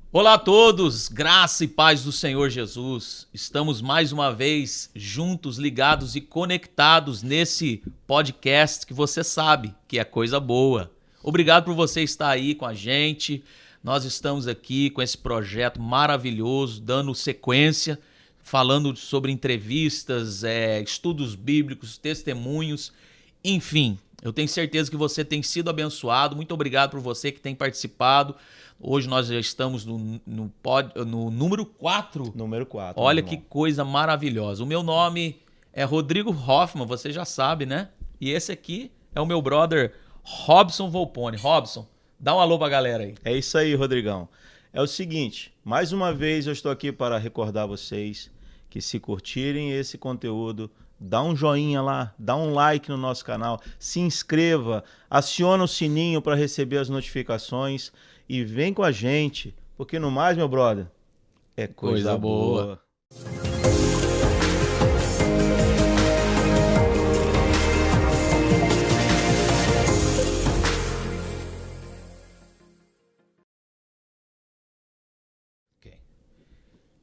Olá a todos, graça e paz do Senhor Jesus. Estamos mais uma vez juntos, ligados e conectados nesse podcast que você sabe que é coisa boa. Obrigado por você estar aí com a gente. Nós estamos aqui com esse projeto maravilhoso, dando sequência, falando sobre entrevistas, estudos bíblicos, testemunhos, enfim. Eu tenho certeza que você tem sido abençoado. Muito obrigado por você que tem participado. Hoje nós já estamos no número 4. Número 4. Olha que coisa maravilhosa. O meu nome é Rodrigo Hoffman, você já sabe, né? E esse aqui é o meu brother Robson Volpone. Robson, dá um alô pra galera aí. É isso aí, Rodrigão. É o seguinte, mais uma vez eu estou aqui para recordar vocês que se curtirem esse conteúdo, dá um joinha lá, dá um like no nosso canal, se inscreva, aciona o sininho para receber as notificações e vem com a gente, porque no mais, meu brother, é coisa boa.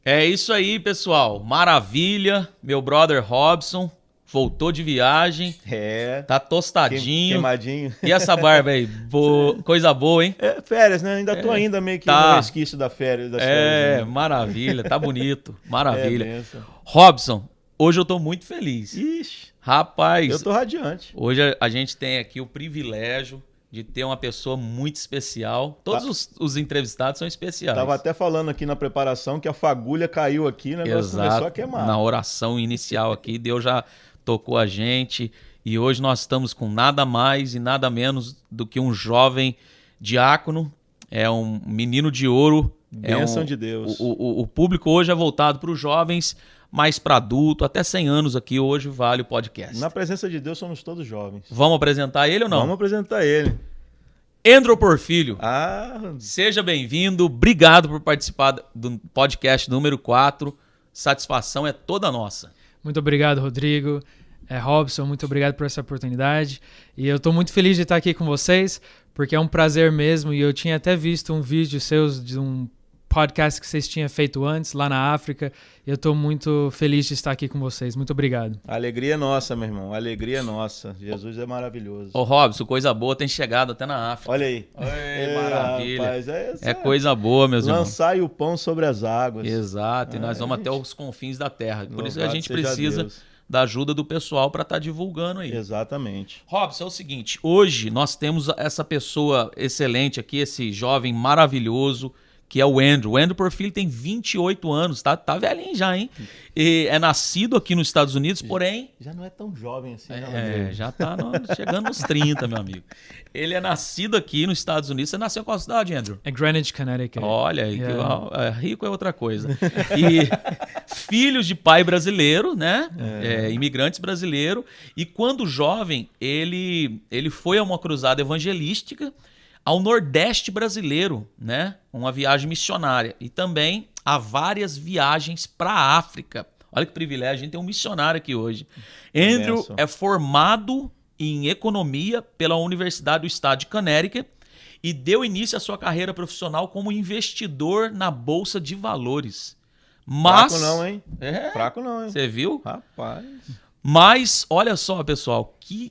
É isso aí, pessoal. Maravilha. Meu brother Robson voltou de viagem. Tá tostadinho. Queimadinho. E essa barba aí? Coisa boa, hein? Férias, né? Ainda tô ainda meio que no resquício das férias. Né? Maravilha. Tá bonito. Maravilha. Robson, hoje eu tô muito feliz. Ixi. Rapaz. Eu tô radiante. Hoje a gente tem aqui o privilégio de ter uma pessoa muito especial. Todos os entrevistados são especiais. Tava até falando aqui na preparação que a fagulha caiu aqui, né? Exato. Começou a queimar. Na oração inicial aqui, Deus já tocou a gente. E hoje nós estamos com nada mais e nada menos do que um jovem diácono. É um menino de ouro. Bênção de Deus. O público hoje é voltado para os jovens, mas para adulto, até 100 anos aqui hoje vale o podcast. Na presença de Deus somos todos jovens. Vamos apresentar ele ou não? Vamos apresentar ele. Endro Porfílio. Seja bem-vindo. Obrigado por participar do podcast número 4. Satisfação é toda nossa. Muito obrigado, Rodrigo. Robson, muito obrigado por essa oportunidade. E eu estou muito feliz de estar aqui com vocês, porque é um prazer mesmo. E eu tinha até visto um vídeo seus de um podcast que vocês tinham feito antes, lá na África. Eu estou muito feliz de estar aqui com vocês. Muito obrigado. Alegria nossa, meu irmão. Alegria nossa. Jesus é maravilhoso. Ô, Robson, coisa boa tem chegado até na África. Olha aí. Maravilha. Rapaz, é coisa boa, meus irmãos. Lançai o pão sobre as águas. Exato. E nós vamos até os confins da terra. Por isso que a gente precisa da ajuda do pessoal para estar divulgando aí. Exatamente. Robson, é o seguinte. Hoje nós temos essa pessoa excelente aqui, esse jovem maravilhoso, que é o Endro. O Endro Porfírio tem 28 anos, tá velhinho já, hein? E é nascido aqui nos Estados Unidos, porém... Já não é tão jovem assim, já tá chegando nos 30, meu amigo. Ele é nascido aqui nos Estados Unidos. Você nasceu em qual cidade, Endro? É Greenwich, Connecticut. Olha, rico é outra coisa. E filhos de pai brasileiro, né? Imigrantes brasileiro. E quando jovem, ele foi a uma cruzada evangelística ao Nordeste brasileiro, né? Uma viagem missionária. E também há várias viagens para a África. Olha que privilégio, a gente tem um missionário aqui hoje. Endro é formado em economia pela Universidade do Estado de Connecticut e deu início à sua carreira profissional como investidor na Bolsa de Valores. Mas... Fraco não, hein? Fraco não, hein? Você viu? Rapaz... Mas, olha só, pessoal, que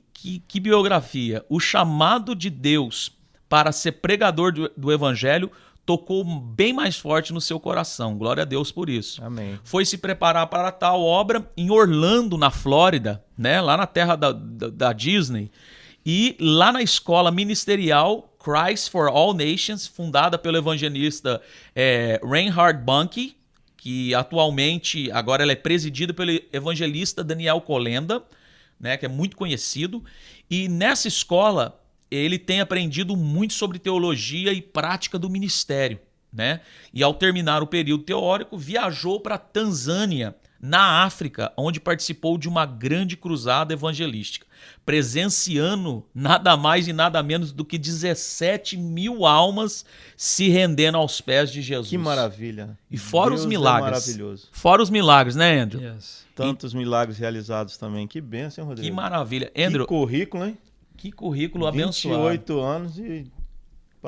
biografia. O chamado de Deus para ser pregador do evangelho tocou bem mais forte no seu coração. Glória a Deus por isso. Amém. Foi se preparar para tal obra em Orlando, na Flórida, né? Lá na terra da Disney. E lá na escola ministerial Christ for All Nations, fundada pelo evangelista Reinhard Bonnke, que atualmente, agora ela é presidida pelo evangelista Daniel Kolenda, né? Que é muito conhecido. E nessa escola ele tem aprendido muito sobre teologia e prática do ministério, né? E ao terminar o período teórico, viajou para Tanzânia, na África, onde participou de uma grande cruzada evangelística, presenciando nada mais e nada menos do que 17 mil almas se rendendo aos pés de Jesus. Que maravilha. E fora Deus os milagres. É maravilhoso. Fora os milagres, né, Andrew? Yes. Tantos milagres realizados também. Que bênção, hein, Rodrigo? Que maravilha. Andrew, que currículo, hein? que currículo abençoado. 28 anos e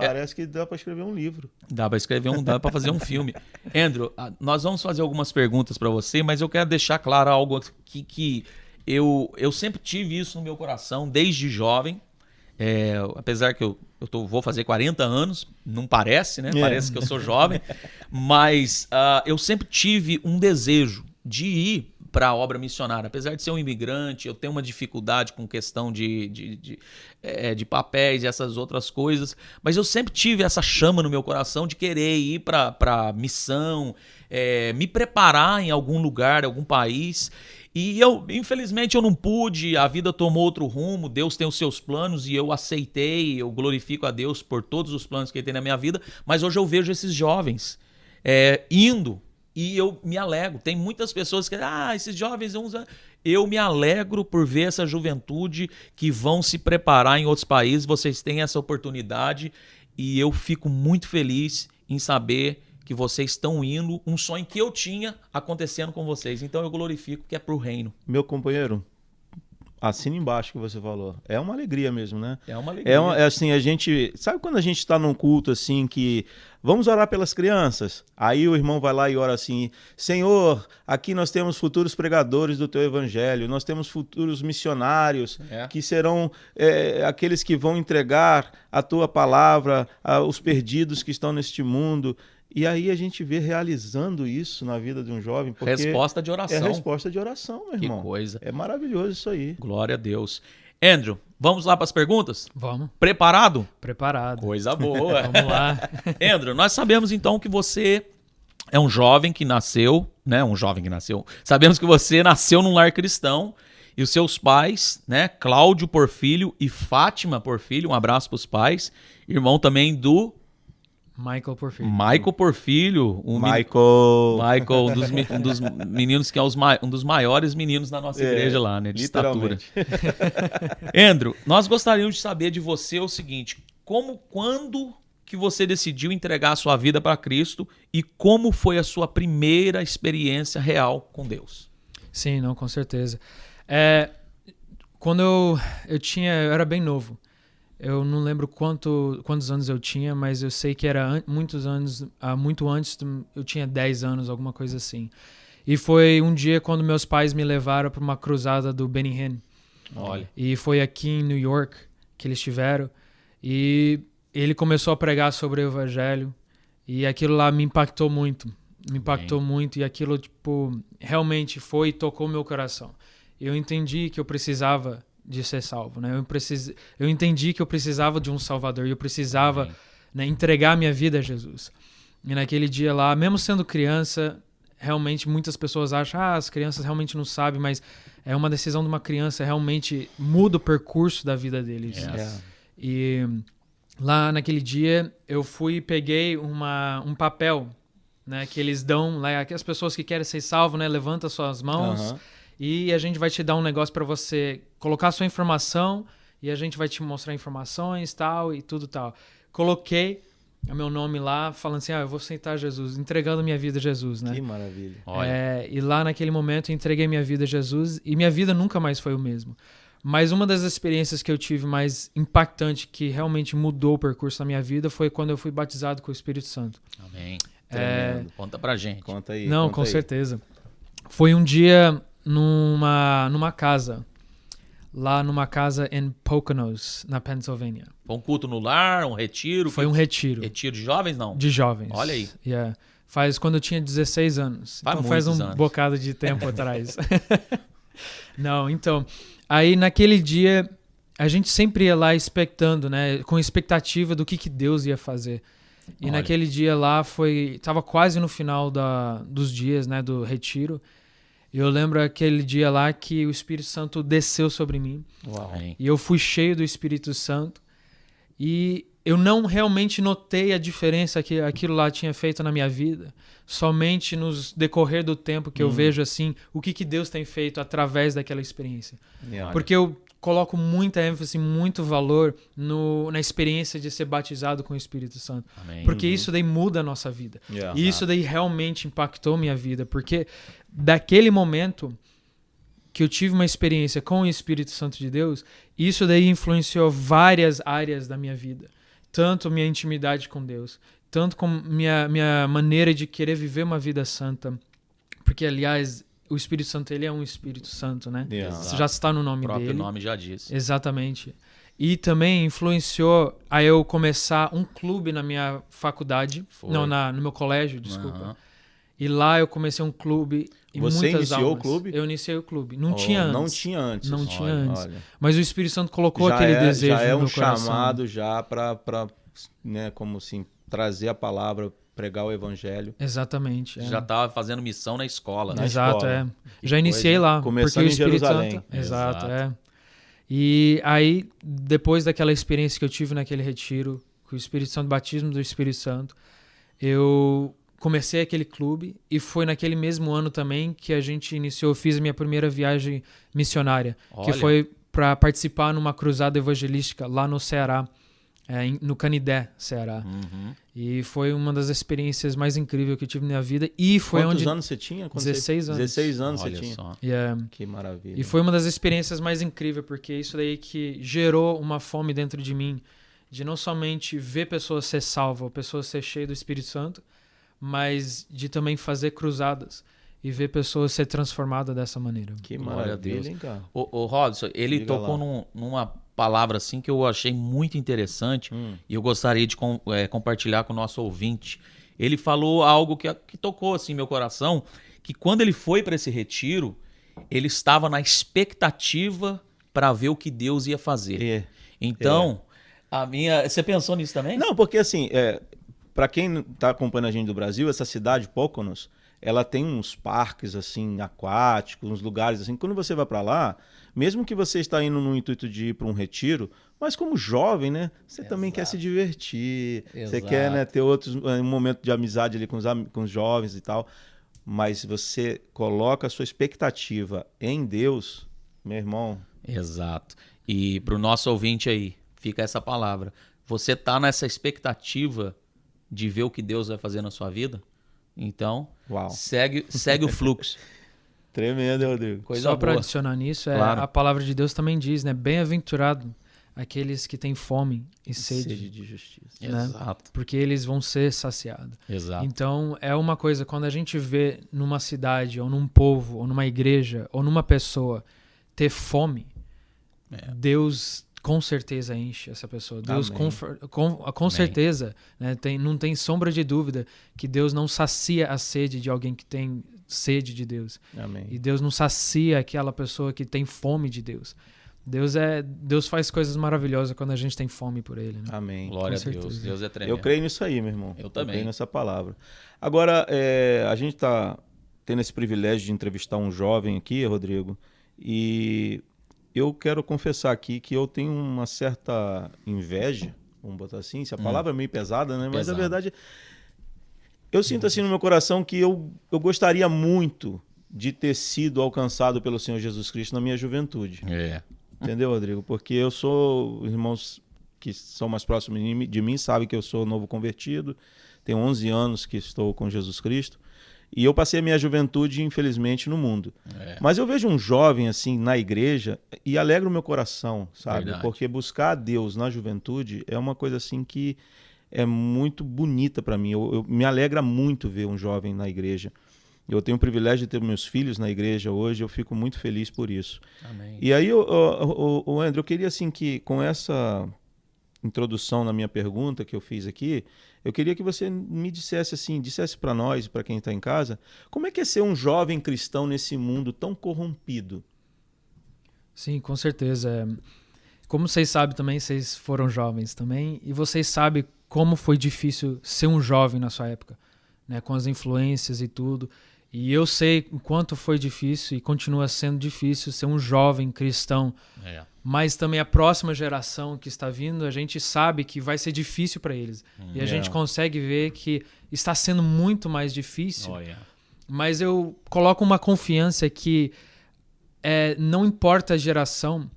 Parece que dá para escrever um livro. Dá para fazer um filme. Andrew, nós vamos fazer algumas perguntas para você, mas eu quero deixar claro algo que eu sempre tive isso no meu coração, desde jovem. Apesar que vou fazer 40 anos, não parece, né? Parece que eu sou jovem. Mas eu sempre tive um desejo de ir para a obra missionária. Apesar de ser um imigrante, eu tenho uma dificuldade com questão de papéis e essas outras coisas, mas eu sempre tive essa chama no meu coração de querer ir para missão, me preparar em algum lugar, em algum país. E infelizmente eu não pude, a vida tomou outro rumo, Deus tem os seus planos e eu aceitei, eu glorifico a Deus por todos os planos que Ele tem na minha vida, mas hoje eu vejo esses jovens indo. E eu me alegro. Tem muitas pessoas que esses jovens... Eu me alegro por ver essa juventude que vão se preparar em outros países. Vocês têm essa oportunidade e eu fico muito feliz em saber que vocês estão indo. Um sonho que eu tinha acontecendo com vocês. Então eu glorifico que é pro reino. Meu companheiro, assina embaixo que você falou. É uma alegria mesmo, né? É uma alegria. Assim, a gente... Sabe quando a gente está num culto assim que... Vamos orar pelas crianças? Aí o irmão vai lá e ora assim: Senhor, aqui nós temos futuros pregadores do Teu Evangelho, nós temos futuros missionários que serão aqueles que vão entregar a Tua palavra aos perdidos que estão neste mundo. E aí a gente vê realizando isso na vida de um jovem. Porque resposta de oração. É resposta de oração, meu irmão. Que coisa. É maravilhoso isso aí. Glória a Deus. Andrew, vamos lá para as perguntas? Vamos. Preparado? Preparado. Coisa boa. Vamos lá. Andrew, nós sabemos então que você é um jovem que nasceu, né? Sabemos que você nasceu num lar cristão e os seus pais, né? Cláudio Porfílio e Fátima Porfílio, um abraço para os pais. Irmão também do... Michael Porfílio. Michael Porfílio. Michael, um dos meninos que é um dos maiores meninos da nossa igreja lá, né? De estatura. Andrew, nós gostaríamos de saber de você o seguinte: quando que você decidiu entregar a sua vida para Cristo e como foi a sua primeira experiência real com Deus? Sim, não, com certeza. Quando eu era bem novo. Eu não lembro quantos anos eu tinha, mas eu sei que era muito antes, eu tinha 10 anos, alguma coisa assim. E foi um dia quando meus pais me levaram para uma cruzada do Benny Hinn. Olha. E foi aqui em New York que eles estiveram. E ele começou a pregar sobre o Evangelho. E aquilo lá me impactou muito. E aquilo, realmente tocou meu coração. Eu entendi que eu precisava de ser salvo, né? Eu entendi que eu precisava de um Salvador e eu precisava, né, entregar minha vida a Jesus. E naquele dia lá, mesmo sendo criança, realmente muitas pessoas acham as crianças realmente não sabem, mas é uma decisão de uma criança, realmente muda o percurso da vida deles. Yes. E lá naquele dia eu peguei um papel, né, que eles dão lá, as pessoas que querem ser salvos, né, levanta suas mãos. E a gente vai te dar um negócio para você colocar sua informação e a gente vai te mostrar informações tal e tudo tal. Coloquei o meu nome lá, falando assim, eu vou aceitar Jesus, entregando minha vida a Jesus, né? Que maravilha. E lá naquele momento eu entreguei minha vida a Jesus e minha vida nunca mais foi o mesmo. Mas uma das experiências que eu tive mais impactante, que realmente mudou o percurso da minha vida, foi quando eu fui batizado com o Espírito Santo. Amém. Conta pra gente. Conta aí. Não, com certeza. Foi um dia numa casa, lá numa casa em Poconos, na Pennsylvania. Foi um culto no lar, um retiro? Foi um retiro. Retiro de jovens, não? De jovens. Olha aí. Faz quando eu tinha 16 anos. Faz um bocado de tempo atrás. Não, então, aí naquele dia, a gente sempre ia lá expectando, né, com expectativa do que Deus ia fazer. E naquele dia lá tava quase no final dos dias, né, do retiro. Eu lembro aquele dia lá que o Espírito Santo desceu sobre mim. Uau. E eu fui cheio do Espírito Santo. E eu não realmente notei a diferença que aquilo lá tinha feito na minha vida. Somente nos decorrer do tempo que eu vejo assim o que Deus tem feito através daquela experiência. Porque eu coloco muita ênfase, muito valor na experiência de ser batizado com o Espírito Santo. Amém. Porque isso daí muda a nossa vida. E isso daí realmente impactou minha vida. Porque daquele momento que eu tive uma experiência com o Espírito Santo de Deus, isso daí influenciou várias áreas da minha vida. tanto minha intimidade com Deus, tanto como minha maneira de querer viver uma vida santa. Porque, aliás, o Espírito Santo, ele é um Espírito Santo, né? Isso já está no nome dele. O próprio dele. nome já diz. Exatamente. E também influenciou a eu começar um clube na minha faculdade. Não, no meu colégio, desculpa. E lá eu comecei um clube e Você muitas iniciou aulas. o clube? Eu iniciei o clube. Não tinha antes. Não tinha antes. Não tinha antes. Olha. Mas o Espírito Santo colocou Já aquele desejo já é no um meu coração. chamado já para, né, como assim, trazer a palavra, pregar o evangelho. Exatamente. Já estava fazendo missão na escola. Na Exato, escola. Já iniciei lá. Começando porque o em Espírito Jerusalém. Santo, exato. E aí, depois daquela experiência que eu tive naquele retiro, com o Espírito Santo, batismo do Espírito Santo, eu comecei aquele clube e foi naquele mesmo ano também que a gente iniciou, eu fiz a minha primeira viagem missionária, que foi para participar numa cruzada evangelística lá no Ceará, no Canidé, Ceará. E foi uma das experiências mais incríveis que eu tive na minha vida. E foi Quantos anos você tinha? 16 anos. 16 anos Olha você tinha. só. Que maravilha. E foi uma das experiências mais incríveis, porque isso daí que gerou uma fome dentro de mim, de não somente ver pessoas ser salvas, pessoas ser cheias do Espírito Santo, mas de também fazer cruzadas e ver pessoas ser transformadas dessa maneira. Que Glória a maravilha, Deus. hein, cara? O Robson, ele Diga tocou numa palavra assim que eu achei muito interessante e eu gostaria de compartilhar com o nosso ouvinte. Ele falou algo que tocou assim meu coração, que quando ele foi para esse retiro, ele estava na expectativa para ver o que Deus ia fazer. Então, você pensou nisso também? Não, porque assim, para quem está acompanhando a gente do Brasil, essa cidade, Poconos, ela tem uns parques assim aquáticos, uns lugares assim. Quando você vai para lá, mesmo que você está indo no intuito de ir para um retiro, mas como jovem, né, você também quer se divertir, você quer, né, ter um momento de amizade ali com os jovens e tal. Mas você coloca a sua expectativa em Deus, meu irmão. Exato. E para o nosso ouvinte aí, fica essa palavra. Você tá nessa expectativa de ver o que Deus vai fazer na sua vida? Então, segue o fluxo. Tremendo, Rodrigo. Só para adicionar nisso, a palavra de Deus também diz, né? Bem-aventurado aqueles que têm fome e sede de justiça. Né? Exato. Porque eles vão ser saciados. Exato. Então, é uma coisa, quando a gente vê numa cidade, ou num povo, ou numa igreja, ou numa pessoa ter fome, Deus com certeza enche essa pessoa. Deus com certeza, né, não tem sombra de dúvida que Deus não sacia a sede de alguém que tem sede de Deus. Amém. E Deus não sacia aquela pessoa que tem fome de Deus. Deus faz coisas maravilhosas quando a gente tem fome por Ele. Né? Amém. Glória a Deus. Deus é tremendo. Eu creio nisso aí, meu irmão. Eu também. Eu creio nessa palavra. Agora, a gente está tendo esse privilégio de entrevistar um jovem aqui, Rodrigo, e eu quero confessar aqui que eu tenho uma certa inveja, vamos botar assim, se a palavra é meio pesada, né? Mas a verdade, eu sinto assim no meu coração que eu gostaria muito de ter sido alcançado pelo Senhor Jesus Cristo na minha juventude. Entendeu, Rodrigo? Porque eu sou, os irmãos que são mais próximos de mim sabem que eu sou novo convertido, tenho 11 anos que estou com Jesus Cristo, e eu passei a minha juventude, infelizmente, no mundo. Mas eu vejo um jovem assim na igreja e alegra o meu coração, sabe? Verdade. Porque buscar a Deus na juventude é uma coisa assim que é muito bonita para mim. Me alegra muito ver um jovem na igreja. Eu tenho o privilégio de ter meus filhos na igreja hoje, eu fico muito feliz por isso. Amém. E aí, André, eu queria assim que com essa introdução na minha pergunta que eu fiz aqui, eu queria que você me dissesse para nós, para quem está em casa, como é que é ser um jovem cristão nesse mundo tão corrompido? Sim, com certeza. Como vocês sabem também, vocês foram jovens também, e vocês sabem como foi difícil ser um jovem na sua época, né, com as influências e tudo. E eu sei o quanto foi difícil e continua sendo difícil ser um jovem cristão. Mas também a próxima geração que está vindo, a gente sabe que vai ser difícil para eles. E a gente consegue ver que está sendo muito mais difícil. Mas eu coloco uma confiança que não importa a geração,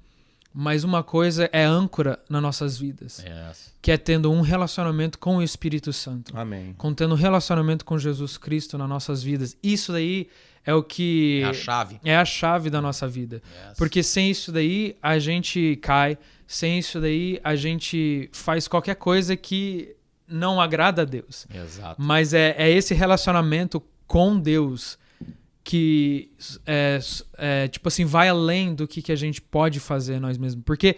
mas uma coisa é âncora nas nossas vidas, Yes. que é tendo um relacionamento com o Espírito Santo. Amém. Com tendo um relacionamento com Jesus Cristo nas nossas vidas. Isso daí é o que... É a chave. É a chave da nossa vida. Yes. Porque sem isso daí, a gente cai. Sem isso daí, a gente faz qualquer coisa que não agrada a Deus. Exato. Mas é esse relacionamento com Deus que tipo assim, vai além do que a gente pode fazer nós mesmos. Porque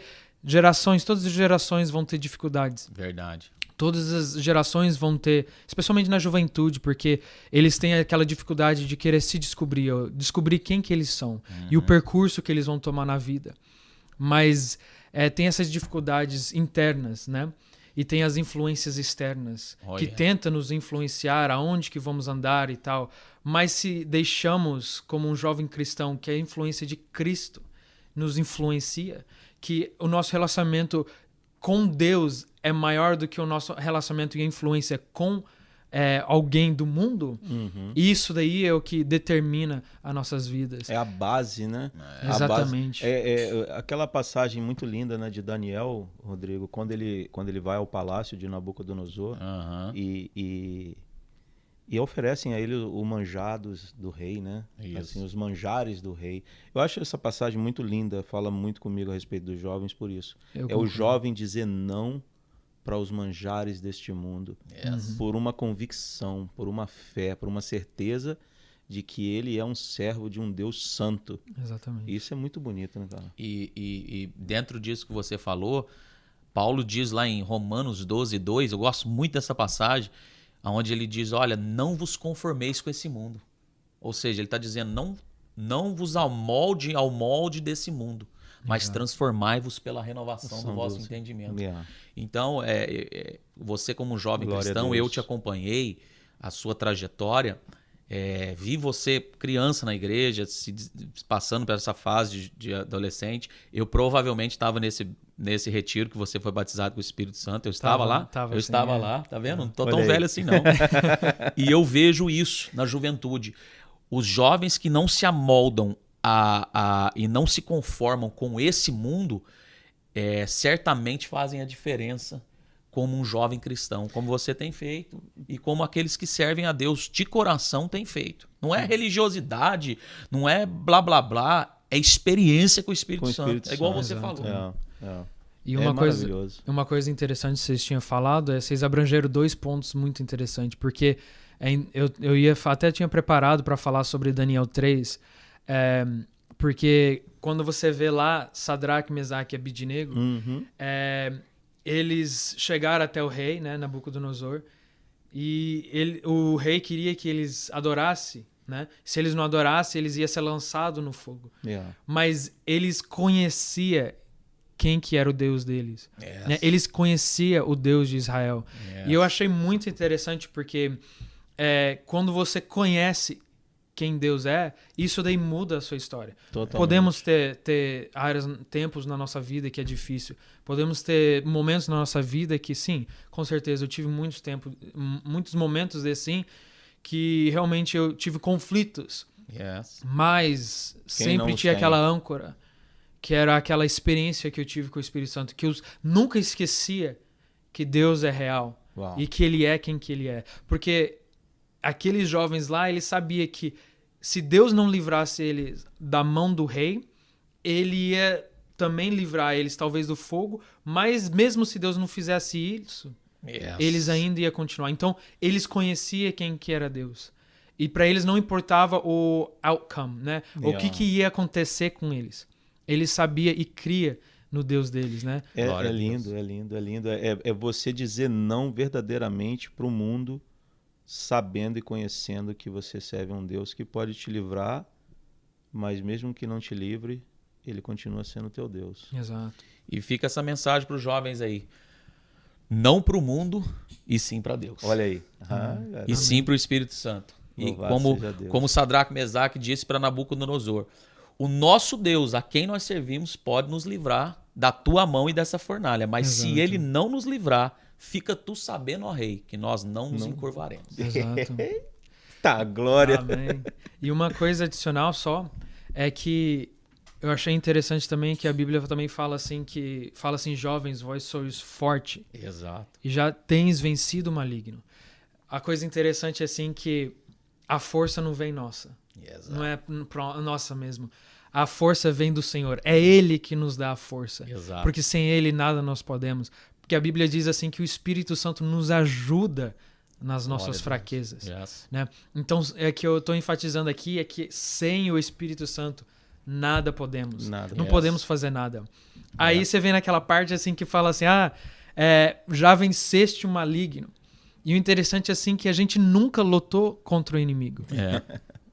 todas as gerações vão ter dificuldades. Verdade. Todas as gerações vão ter, especialmente na juventude, porque eles têm aquela dificuldade de querer se descobrir quem que eles são e o percurso que eles vão tomar na vida. Mas tem essas dificuldades internas, né? E tem as influências externas, que tentam nos influenciar aonde que vamos andar e tal. Mas se deixamos, como um jovem cristão, que a influência de Cristo nos influencia, que o nosso relacionamento com Deus é maior do que o nosso relacionamento e influência com alguém do mundo, isso daí é o que determina as nossas vidas. É a base, né? Exatamente. Aquela passagem muito linda, né, de Daniel, Rodrigo, quando ele vai ao palácio de Nabucodonosor e oferecem a ele o manjados do rei, né? Assim, os manjares do rei. Eu acho essa passagem muito linda, fala muito comigo a respeito dos jovens por isso. O jovem dizer não para os manjares deste mundo, por uma convicção, por uma fé, por uma certeza de que ele é um servo de um Deus santo. Exatamente. Isso é muito bonito, né, cara? E dentro disso que você falou, Paulo diz lá em Romanos 12:2, eu gosto muito dessa passagem, onde ele diz, olha, não vos conformeis com esse mundo. Ou seja, ele está dizendo, não vos amolde ao molde desse mundo, mas transformai-vos pela renovação do vosso entendimento. Então, você como jovem cristão, eu te acompanhei, a sua trajetória, vi você criança na igreja, passando por essa fase de adolescente. Eu provavelmente estava nesse retiro que você foi batizado com o Espírito Santo. Eu estava lá? Eu estava lá, tá vendo? Não estou tão velho assim, não. E eu vejo isso na juventude. Os jovens que não se amoldam e não se conformam com esse mundo, certamente fazem a diferença como um jovem cristão, como você tem feito e como aqueles que servem a Deus de coração têm feito. Não é religiosidade, não é blá blá blá, é experiência com o Espírito Santo. É igual você falou. E uma coisa interessante que vocês tinham falado vocês abrangeram 2 pontos muito interessantes, porque eu até tinha preparado para falar sobre Daniel 3, porque quando você vê lá Sadraque, Mesaque e Abidnego, eles chegaram até o rei, né, Nabucodonosor, e o rei queria que eles adorassem, né? Se eles não adorassem, eles iam ser lançados no fogo. Mas eles conheciam quem que era o Deus deles. Né? Eles conheciam o Deus de Israel. E eu achei muito interessante porque quando você conhece quem Deus é, isso daí muda a sua história. Totalmente. Podemos ter tempos na nossa vida que é difícil. Podemos ter momentos na nossa vida que, sim, com certeza, eu tive muitos momentos assim, que realmente eu tive conflitos. Mas sempre tinha aquela âncora, que era aquela experiência que eu tive com o Espírito Santo, que eu nunca esquecia que Deus é real. E que Ele é quem que Ele é. Porque aqueles jovens lá, eles sabiam que se Deus não livrasse eles da mão do rei, Ele ia também livrar eles talvez do fogo, mas mesmo se Deus não fizesse isso, eles ainda iam continuar. Então, eles conheciam quem que era Deus. E para eles não importava o outcome, né? O que ia acontecer com eles. Eles sabiam e cria no Deus deles, né? É lindo, é lindo, é lindo. É você dizer não verdadeiramente para o mundo, sabendo e conhecendo que você serve a um Deus que pode te livrar, mas mesmo que não te livre, Ele continua sendo teu Deus. Exato. E fica essa mensagem para os jovens aí. Não para o mundo, e sim para Deus. Olha aí. E sim para o Espírito Santo. E como Sadraque, Mesaque disse para Nabucodonosor, o nosso Deus, a quem nós servimos, pode nos livrar da tua mão e dessa fornalha. Mas se Ele não nos livrar, fica tu sabendo, ó rei, que nós não nos encurvaremos. Exato. Tá, glória. Amém. E uma coisa adicional só é que eu achei interessante também que a Bíblia também fala assim, jovens, vós sois forte Exato. e já tens vencido o maligno. A coisa interessante é assim que a força não vem nossa. Exato. Não é nossa mesmo. A força vem do Senhor. É Ele que nos dá a força. Exato. Porque sem Ele nada nós podemos. Porque a Bíblia diz assim que o Espírito Santo nos ajuda nas nossas fraquezas. Yes. Né? Então, é que eu estou enfatizando aqui é que sem o Espírito Santo nada podemos. Nada. Não Yes. podemos fazer nada. Aí você vem naquela parte assim que fala assim, já venceste o maligno. E o interessante é assim que a gente nunca lutou contra o inimigo.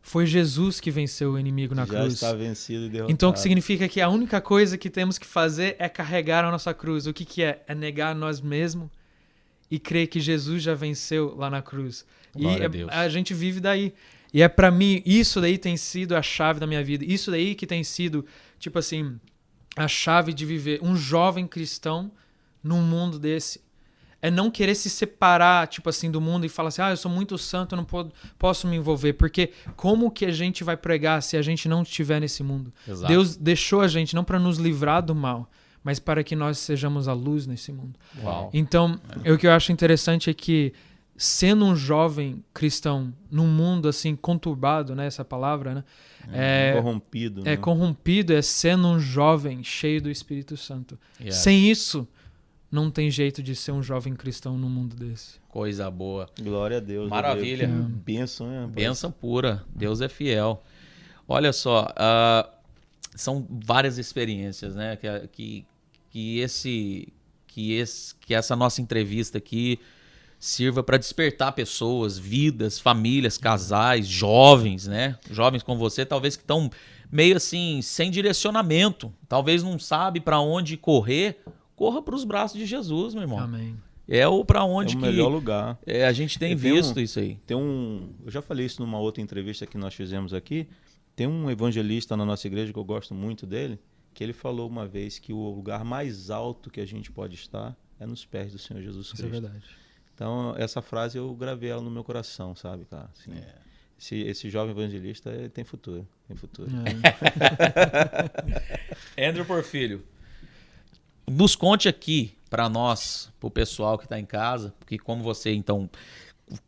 Foi Jesus que venceu o inimigo na cruz. Já está vencido e derrotado. Então, o que significa que a única coisa que temos que fazer é carregar a nossa cruz. O que é? É negar nós mesmos e crer que Jesus já venceu lá na cruz. Glória E a Deus. a gente vive daí. E é pra mim, isso daí tem sido a chave da minha vida. Isso daí que tem sido, tipo assim, a chave de viver um jovem cristão num mundo desse. É não querer se separar, tipo assim, do mundo e falar assim, eu sou muito santo, eu não posso me envolver. Porque como que a gente vai pregar se a gente não estiver nesse mundo? Exato. Deus deixou a gente não para nos livrar do mal, mas para que nós sejamos a luz nesse mundo. Uau. Então, o que eu acho interessante é que, sendo um jovem cristão num mundo assim conturbado, né, essa palavra, né? Corrompido. né? Corrompido é sendo um jovem cheio do Espírito Santo. Yes. Sem isso, não tem jeito de ser um jovem cristão num mundo desse. Coisa boa. Glória a Deus. Maravilha. Que bênção, né? rapaz? Bênção pura. Deus é fiel. Olha só, são várias experiências, né? Que essa nossa entrevista aqui sirva para despertar pessoas, vidas, famílias, casais, jovens, né? Jovens como você, talvez que estão meio assim, sem direcionamento. Talvez não sabe para onde correr. Corra para os braços de Jesus, meu irmão. Amém. É o para onde É o que melhor lugar. a gente tem Tem visto isso aí. Eu já falei isso numa outra entrevista que nós fizemos aqui. Tem um evangelista na nossa igreja que eu gosto muito dele, que ele falou uma vez que o lugar mais alto que a gente pode estar é nos pés do Senhor Jesus Cristo. Isso é verdade. Então, essa frase eu gravei ela no meu coração, sabe, cara? Assim, esse jovem evangelista tem futuro. Tem futuro. Andrew Porfírio, nos conte aqui para nós, para o pessoal que está em casa, porque como você então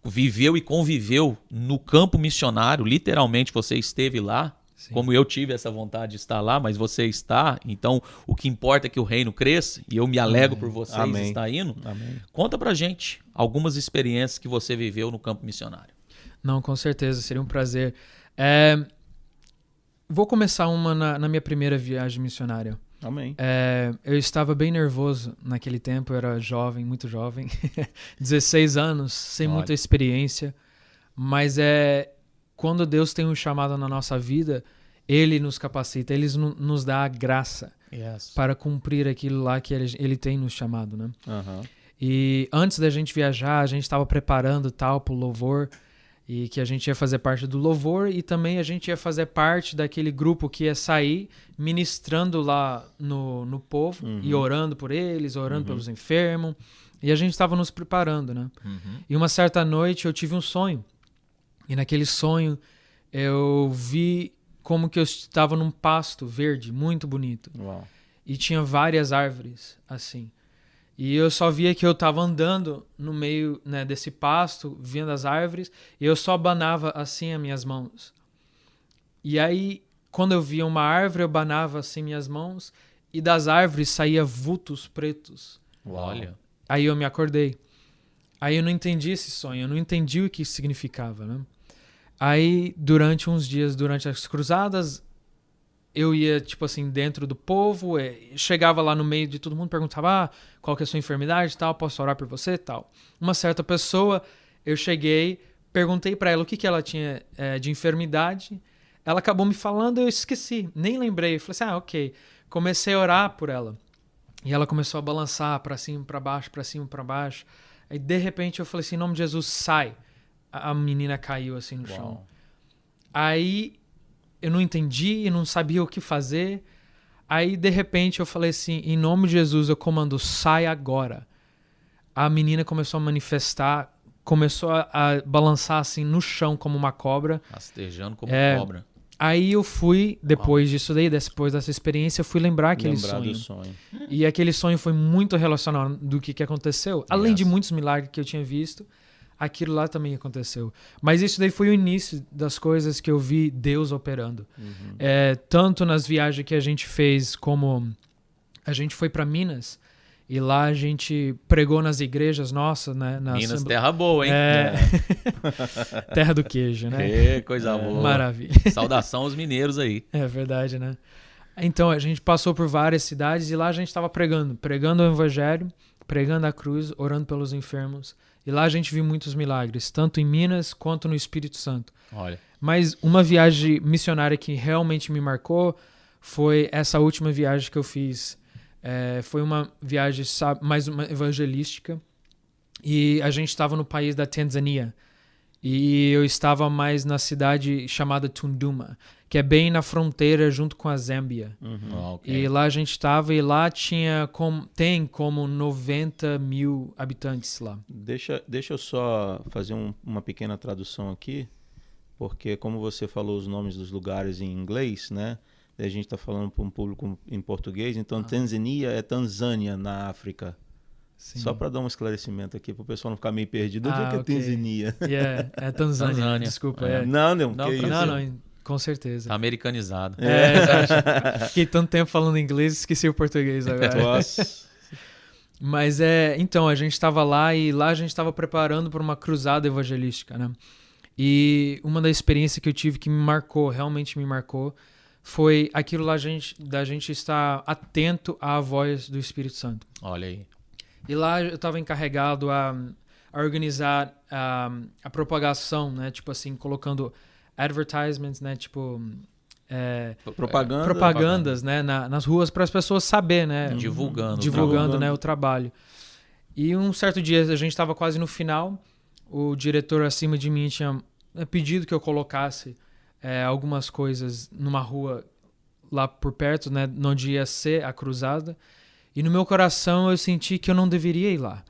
viveu e conviveu no campo missionário, literalmente você esteve lá, Sim. como eu tive essa vontade de estar lá, mas você está, então o que importa é que o reino cresça e eu me alegro por vocês Amém. estar indo. Amém. Conta pra gente algumas experiências que você viveu no campo missionário. Não, com certeza, seria um prazer. Vou começar uma na minha primeira viagem missionária. Amém. Eu estava bem nervoso naquele tempo, eu era jovem, muito jovem, 16 anos, sem Olha. muita experiência, mas quando Deus tem um chamado na nossa vida, Ele nos capacita, Ele nos dá a graça para cumprir aquilo lá que Ele tem nos chamado, né? Aham. E antes da gente viajar, a gente estava preparando tal para o louvor, e que a gente ia fazer parte do louvor e também a gente ia fazer parte daquele grupo que ia sair ministrando lá no povo e orando por eles, orando pelos enfermos. E a gente estava nos preparando, né? E uma certa noite eu tive um sonho. E naquele sonho eu vi como que eu estava num pasto verde, muito bonito. Uau. E tinha várias árvores, assim. E eu só via que eu estava andando no meio, né, desse pasto, vendo as árvores, e eu só abanava assim as minhas mãos. E aí, quando eu via uma árvore, eu abanava assim minhas mãos, e das árvores saía vultos pretos. Olha. Aí eu me acordei. Aí eu não entendi esse sonho, eu não entendi o que isso significava, né? Aí, durante uns dias, durante as cruzadas, eu ia, tipo assim, dentro do povo, chegava lá no meio de todo mundo, perguntava, qual que é a sua enfermidade e tal, posso orar por você e tal. Uma certa pessoa, eu cheguei, perguntei pra ela o que ela tinha de enfermidade, ela acabou me falando, eu esqueci, nem lembrei. Eu falei assim, ok. Comecei a orar por ela. E ela começou a balançar pra cima, pra baixo, pra cima, pra baixo. Aí, de repente, eu falei assim, em nome de Jesus, sai. A menina caiu assim no chão. Aí, eu não entendi, eu não sabia o que fazer. Aí, de repente, eu falei assim, em nome de Jesus, eu comando, sai agora. A menina começou a manifestar, começou a balançar assim no chão como uma cobra. Rastejando como cobra. Aí eu fui, depois disso daí, depois dessa experiência, eu fui lembrar aquele Lembrar do sonho. sonho. E aquele sonho foi muito relacionado do que aconteceu. Além de muitos milagres que eu tinha visto, aquilo lá também aconteceu. Mas isso daí foi o início das coisas que eu vi Deus operando. Tanto nas viagens que a gente fez, como a gente foi para Minas, e lá a gente pregou nas igrejas nossas, né? Minas, terra boa, hein? Terra do queijo, né? Coisa boa. Maravilha. Saudação aos mineiros aí. É verdade, né? Então, a gente passou por várias cidades e lá a gente estava pregando o evangelho, pregando a cruz, orando pelos enfermos. E lá a gente viu muitos milagres, tanto em Minas quanto no Espírito Santo. Olha. Mas uma viagem missionária que realmente me marcou foi essa última viagem que eu fiz. Foi uma viagem mais uma evangelística. E a gente estava no país da Tanzânia. E eu estava mais na cidade chamada Tunduma, que é bem na fronteira junto com a Zâmbia. Okay. E lá a gente estava e lá tem como 90 mil habitantes lá. Deixa eu só fazer uma pequena tradução aqui, porque como você falou os nomes dos lugares em inglês, né? A gente está falando para um público em português, então Tanzânia é Tanzânia na África. Sim. Só para dar um esclarecimento aqui, para o pessoal não ficar meio perdido. Onde é que é Tanzânia? É Tanzânia. Desculpa. Não, com certeza. Tá americanizado. Fiquei tanto tempo falando inglês, esqueci o português agora. Nossa. Mas então, a gente estava lá e lá a gente estava preparando para uma cruzada evangelística, né? E uma das experiências que eu tive que realmente me marcou, foi aquilo lá da gente estar atento à voz do Espírito Santo. Olha aí. E lá eu estava encarregado a organizar a propagação, né? Tipo assim, colocando advertisements, né? Tipo... propagandas, né? nas ruas para as pessoas saberem, né? Divulgando, né? O trabalho. E um certo dia, a gente estava quase no final, o diretor acima de mim tinha pedido que eu colocasse algumas coisas numa rua lá por perto, né? Onde ia ser a cruzada. E no meu coração eu senti que eu não deveria ir lá.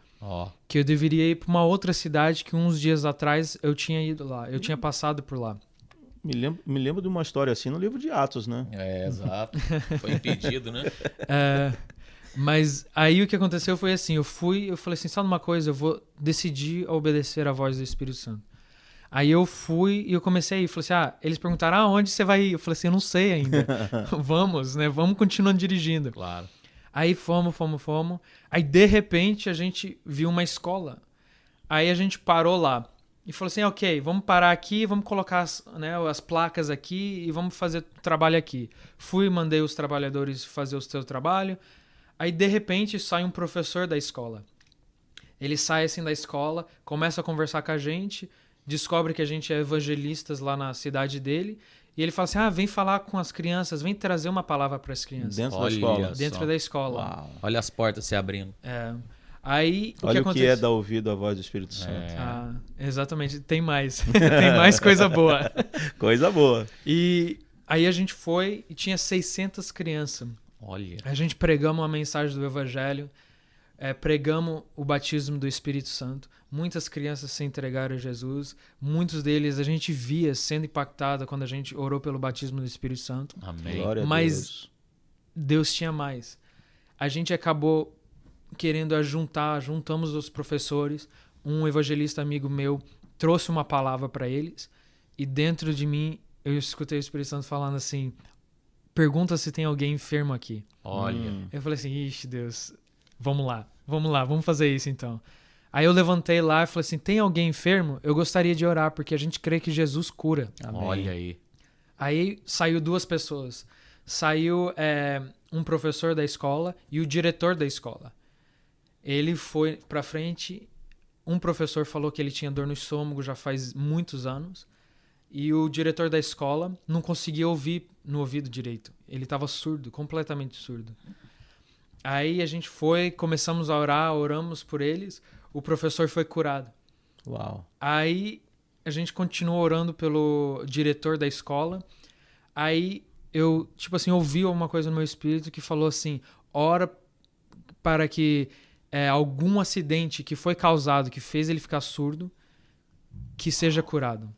Que eu deveria ir para uma outra cidade que uns dias atrás eu tinha ido lá. Eu tinha passado por lá. Me lembro de uma história assim no livro de Atos, né? Exato. Foi impedido, né? Mas aí o que aconteceu foi assim, eu falei assim, sabe uma coisa? Eu vou decidir obedecer à voz do Espírito Santo. Aí eu fui e eu comecei a ir. Falei assim, eles perguntaram, aonde você vai ir? Eu falei assim, eu não sei ainda. Vamos, né? Vamos continuando dirigindo. Claro. Aí fomos. Aí, de repente, a gente viu uma escola. Aí a gente parou lá. E falou assim, ok, vamos parar aqui, vamos colocar as placas aqui e vamos fazer o trabalho aqui. Mandei os trabalhadores fazer o seu trabalho. Aí, de repente, sai um professor da escola. Ele sai assim da escola, começa a conversar com a gente, descobre que a gente é evangelistas lá na cidade dele, e ele fala assim, vem falar com as crianças, vem trazer uma palavra para as crianças. Dentro da escola. Uau. Olha as portas se abrindo. Aí, olha o que é dar ouvido à voz do Espírito Santo. Exatamente, tem mais. Tem mais coisa boa. Coisa boa. E aí a gente foi e tinha 600 crianças. Olha. A gente pregamos a mensagem do Evangelho, pregamos o batismo do Espírito Santo. Muitas crianças se entregaram a Jesus. Muitos deles a gente via sendo impactada quando a gente orou pelo batismo do Espírito Santo. Amém. Glória a Mas Deus tinha mais. A gente acabou querendo juntamos os professores. Um evangelista amigo meu trouxe uma palavra para eles. E dentro de mim, eu escutei o Espírito Santo falando assim, pergunta se tem alguém enfermo aqui. Olha. Eu falei assim, ixi, Deus, vamos lá, vamos fazer isso então. Aí eu levantei lá e falei assim, tem alguém enfermo? Eu gostaria de orar, porque a gente crê que Jesus cura. Amém. Olha aí. Aí saiu 2 pessoas. Saiu um professor da escola e o diretor da escola. Ele foi pra frente, um professor falou que ele tinha dor no estômago já faz muitos anos, e o diretor da escola não conseguia ouvir no ouvido direito. Ele estava surdo, completamente surdo. Aí a gente começamos a orar, oramos por eles, o professor foi curado. Uau. Aí a gente continuou orando pelo diretor da escola. Aí eu, ouvi uma coisa no meu espírito que falou assim, ora para que algum acidente que foi causado, que fez ele ficar surdo, que seja curado.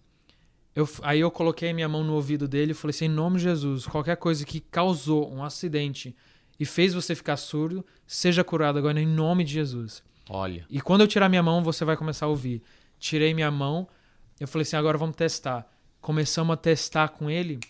Aí eu coloquei minha mão no ouvido dele e falei assim, em nome de Jesus, qualquer coisa que causou um acidente e fez você ficar surdo, seja curado agora em nome de Jesus. Olha. E quando eu tirar minha mão, você vai começar a ouvir. Tirei minha mão, eu falei assim, agora vamos testar. Começamos a testar com ele,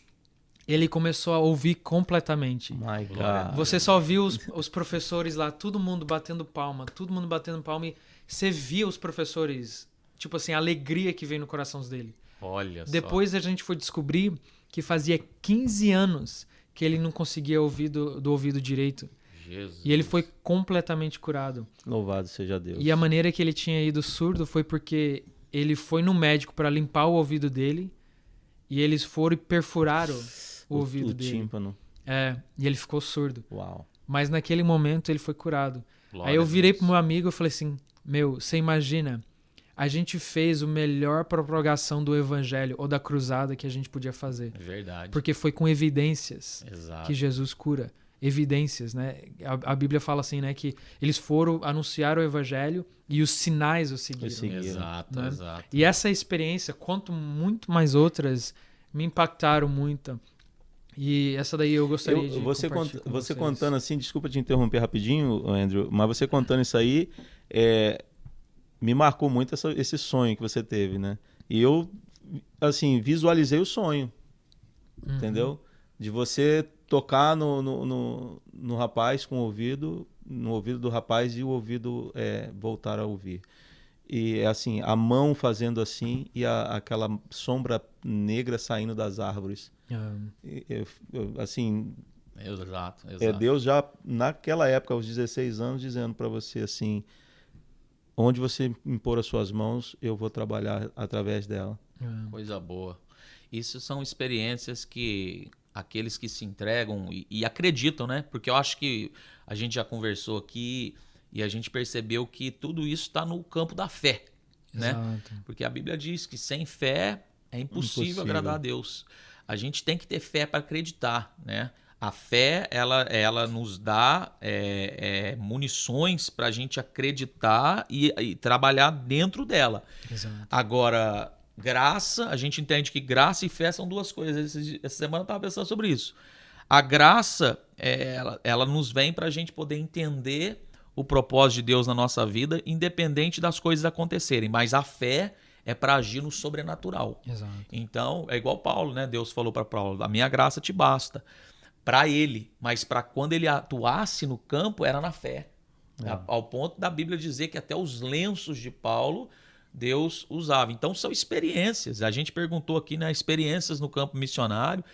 ele começou a ouvir completamente. My God. Você só viu os professores lá, todo mundo batendo palma, e você via os professores, tipo assim, a alegria que veio no coração dele. Olha Depois a gente foi descobrir que fazia 15 anos que ele não conseguia ouvir do ouvido direito. Jesus. E ele foi completamente curado. Louvado seja Deus. E a maneira que ele tinha ido surdo foi porque ele foi no médico para limpar o ouvido dele e eles foram e perfuraram o ouvido dele. Tímpano. E ele ficou surdo. Uau. Mas naquele momento ele foi curado. Glória Aí eu a virei Deus. pro meu amigo e falei assim, você imagina, a gente fez a melhor propagação do evangelho ou da cruzada que a gente podia fazer. É verdade. Porque foi com evidências Exato. que Jesus cura. Evidências, né? A Bíblia fala assim, né? Que eles foram anunciar o evangelho e os sinais o seguiram. Exato, né? exato. E essa experiência, quanto muito mais outras, me impactaram muito. E essa daí eu gostaria de compartilhar com você vocês. contando assim, desculpa te interromper rapidinho, Andrew, mas você contando isso aí, me marcou muito esse sonho que você teve, né? E eu, assim, visualizei o sonho, entendeu? De você tocar no rapaz com o ouvido, no ouvido do rapaz e o ouvido voltar a ouvir. E assim, a mão fazendo assim e aquela sombra negra saindo das árvores. Assim, Exato. Deus já naquela época, aos 16 anos, dizendo para você assim, onde você impor as suas mãos, eu vou trabalhar através dela. Coisa boa. Isso são experiências que aqueles que se entregam e acreditam, né? Porque eu acho que a gente já conversou aqui e a gente percebeu que tudo isso está no campo da fé, né? Exato. Porque a Bíblia diz que sem fé é impossível agradar a Deus. A gente tem que ter fé para acreditar, né? A fé, ela nos dá munições para a gente acreditar e trabalhar dentro dela. Exato. Agora, graça, a gente entende que graça e fé são duas coisas. Essa semana eu estava pensando sobre isso. A graça, ela nos vem para a gente poder entender o propósito de Deus na nossa vida, independente das coisas acontecerem. Mas a fé é para agir no sobrenatural. Exato. Então, é igual Paulo, né? Deus falou para Paulo, a minha graça te basta. Para ele, mas para quando ele atuasse no campo, era na fé. Ao ponto da Bíblia dizer que até os lenços de Paulo Deus usava. Então são experiências. A gente perguntou aqui, né, experiências no campo missionário,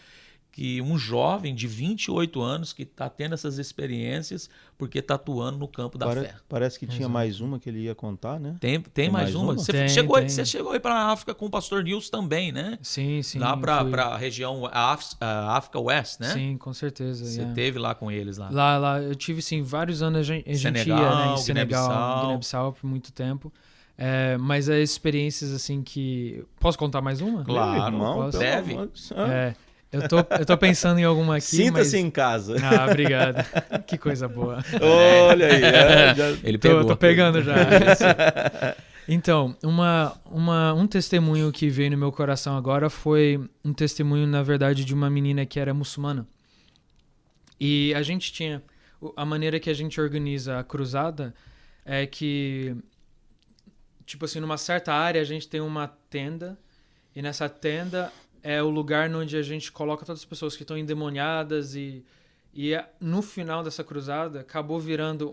que um jovem de 28 anos que está tendo essas experiências porque está atuando no campo da fé. Parece que tinha mais uma que ele ia contar, né? Tem mais uma? Você chegou aí para a África com o pastor Nilson também, né? Sim. Lá para a região África West, né? Sim, com certeza. Você teve lá com eles lá. Lá eu tive, sim, vários anos. A gente ia, né, em Senegal, Guiné-Bissau por muito tempo. Mas as experiências, assim, que... Posso contar mais uma? Claro, irmão, deve. Eu tô pensando em alguma aqui, Sinta-se em casa. Obrigado. Que coisa boa. Olha aí. Ele pegou. Tô pegando já. Então, um testemunho que veio no meu coração agora foi um testemunho, na verdade, de uma menina que era muçulmana. E a gente tinha... A maneira que a gente organiza a cruzada é que, tipo assim, numa certa área a gente tem uma tenda, e nessa tenda é o lugar onde a gente coloca todas as pessoas que estão endemoniadas e no final dessa cruzada acabou virando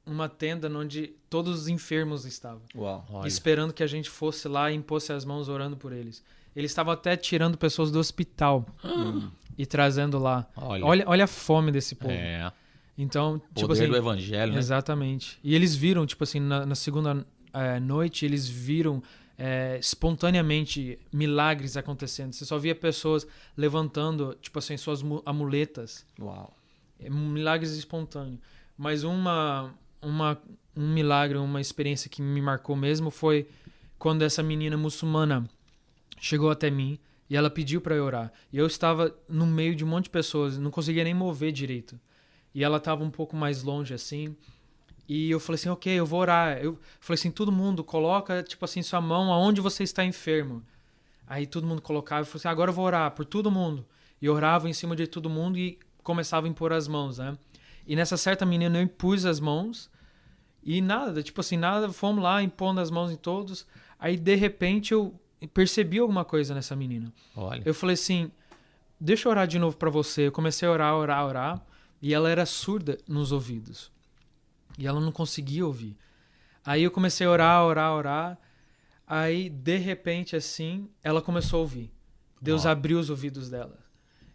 uma tenda onde todos os enfermos estavam. Uau. Esperando que a gente fosse lá e impôsse as mãos orando por eles. Eles estavam até tirando pessoas do hospital e trazendo lá. Olha a fome desse povo. Então, tipo poder assim, do evangelho, né? Exatamente. E eles viram, tipo assim, na segunda noite, eles viram espontaneamente milagres acontecendo. Você só via pessoas levantando, tipo assim, suas amuletas. Uau. Milagres espontâneos. Mas um milagre, uma experiência que me marcou mesmo foi quando essa menina muçulmana chegou até mim e ela pediu para eu orar. E eu estava no meio de um monte de pessoas, não conseguia nem mover direito. E ela estava um pouco mais longe, assim. E eu falei assim, ok, eu vou orar. Eu falei assim, todo mundo coloca, tipo assim, sua mão aonde você está enfermo. Aí todo mundo colocava e falou assim, agora eu vou orar por todo mundo. E orava em cima de todo mundo e começava a impor as mãos, né? E nessa certa menina eu impus as mãos e nada, tipo assim, nada, fomos lá impondo as mãos em todos. Aí de repente eu percebi alguma coisa nessa menina. Olha. Eu falei assim, deixa eu orar de novo pra você. Eu comecei a orar. E ela era surda nos ouvidos. E ela não conseguia ouvir. Aí eu comecei a orar. Aí, de repente, assim, ela começou a ouvir. Deus abriu os ouvidos dela.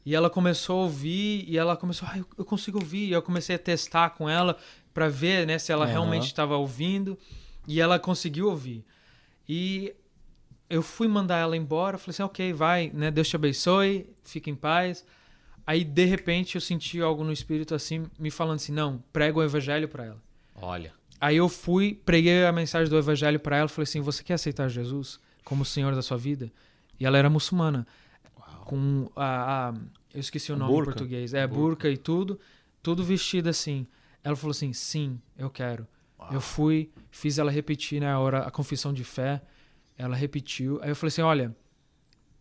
E ela começou a ouvir, e ela começou, eu consigo ouvir. E eu comecei a testar com ela pra ver, né, se ela realmente estava ouvindo. E ela conseguiu ouvir. E eu fui mandar ela embora, falei assim, ok, vai, né, Deus te abençoe, fica em paz. Aí, de repente, eu senti algo no espírito assim, me falando assim, não, prega o evangelho pra ela. Olha. Aí eu fui, preguei a mensagem do evangelho pra ela, falei assim, você quer aceitar Jesus como o Senhor da sua vida? E ela era muçulmana. Uau. Com eu esqueci o nome burca. em português. Burca e tudo vestida assim. Ela falou assim, sim, eu quero. Uau. Eu fui, fiz ela repetir na hora a confissão de fé. Ela repetiu. Aí eu falei assim, olha,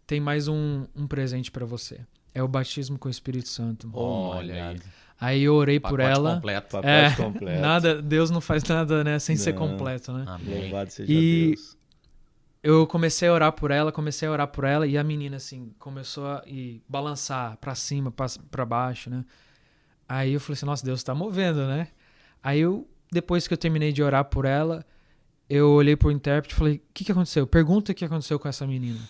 tem mais um presente pra você. É o batismo com o Espírito Santo. Olha aí. Aí eu orei por Pacote ela. completo. Pacote completo. Nada, Deus não faz nada, né, sem ser Não. completo, né? Amém. Louvado seja E- Deus. Eu comecei a orar por ela e a menina assim começou a balançar pra cima, pra baixo, né? Aí eu falei assim, nossa, Deus tá movendo, né? Aí depois que eu terminei de orar por ela, eu olhei pro intérprete e falei, o que aconteceu? Pergunta o que aconteceu com essa menina.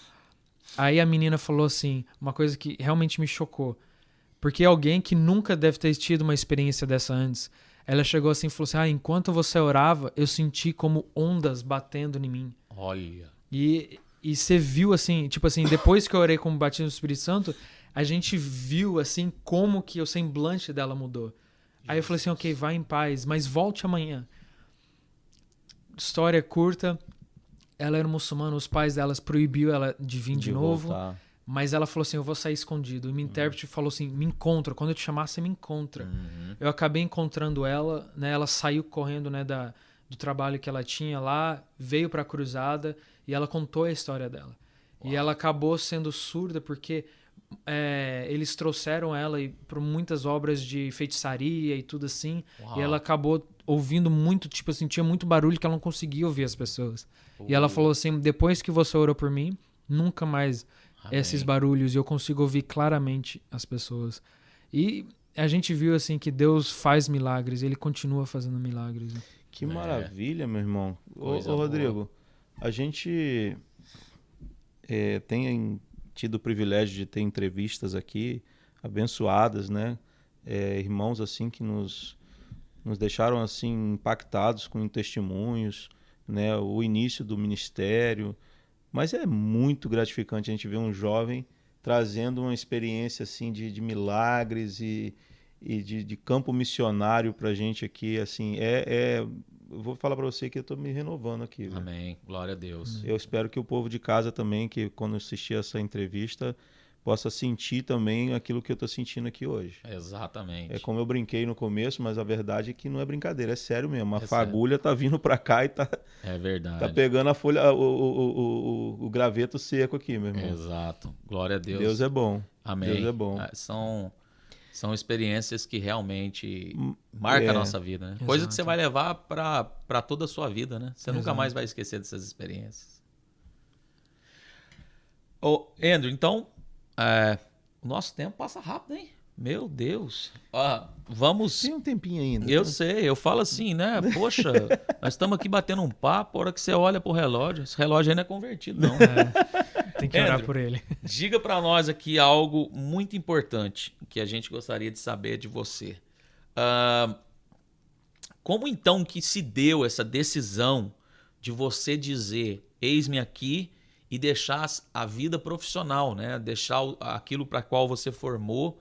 Aí a menina falou assim, uma coisa que realmente me chocou. Porque alguém que nunca deve ter tido uma experiência dessa antes, ela chegou assim e falou assim, enquanto você orava, eu senti como ondas batendo em mim. Olha. E você viu assim, tipo assim, depois que eu orei com o batismo do Espírito Santo, a gente viu assim como que o semblante dela mudou. Aí eu falei assim, ok, vai em paz, mas volte amanhã. História curta, ela era muçulmana, os pais delas proibiu ela de vir de novo, voltar. mas ela falou assim, eu vou sair escondido. E o intérprete falou assim, me encontra, quando eu te chamar, você me encontra. Eu acabei encontrando ela, né? Ela saiu correndo, né, do trabalho que ela tinha lá, veio pra cruzada e ela contou a história dela. E ela acabou sendo surda porque eles trouxeram ela para muitas obras de feitiçaria e tudo assim. Uau. E ela acabou ouvindo muito, tipo assim, tinha muito barulho que ela não conseguia ouvir as pessoas. E ela falou assim, depois que você orou por mim, nunca mais Amém. esses barulhos e eu consigo ouvir claramente as pessoas. E a gente viu assim que Deus faz milagres e Ele continua fazendo milagres. Que maravilha, meu irmão. Ô, Rodrigo, a gente tem tido o privilégio de ter entrevistas aqui abençoadas, né? Irmãos assim que nos deixaram assim impactados com testemunhos, né? O início do ministério. Mas é muito gratificante a gente ver um jovem trazendo uma experiência assim de milagres e de campo missionário para a gente aqui. Assim, eu vou falar para você que eu estou me renovando aqui. Viu? Amém. Glória a Deus. Eu espero que o povo de casa também, que quando assistir essa entrevista, possa sentir também aquilo que eu estou sentindo aqui hoje. Exatamente. É como eu brinquei no começo, mas a verdade é que não é brincadeira, é sério mesmo. A É fagulha tá vindo para cá e tá verdade. pegando a folha, o graveto seco aqui, meu irmão. Exato. Glória a Deus. Deus é bom. Amém. Deus é bom. São experiências que realmente marcam a nossa vida, né? Exato. Coisa que você vai levar para toda a sua vida, né? Você nunca Exato. mais vai esquecer dessas experiências. Ô, Andrew, então, o nosso tempo passa rápido, hein? Meu Deus. Vamos... Tem um tempinho ainda. Eu sei, eu falo assim, né? Poxa, nós estamos aqui batendo um papo, a hora que você olha pro relógio, esse relógio ainda não é convertido, não. Tem que orar Andrew, por ele. Diga para nós aqui algo muito importante que a gente gostaria de saber de você. Como então que se deu essa decisão de você dizer, eis-me aqui, e deixar a vida profissional, né? Deixar aquilo para qual você formou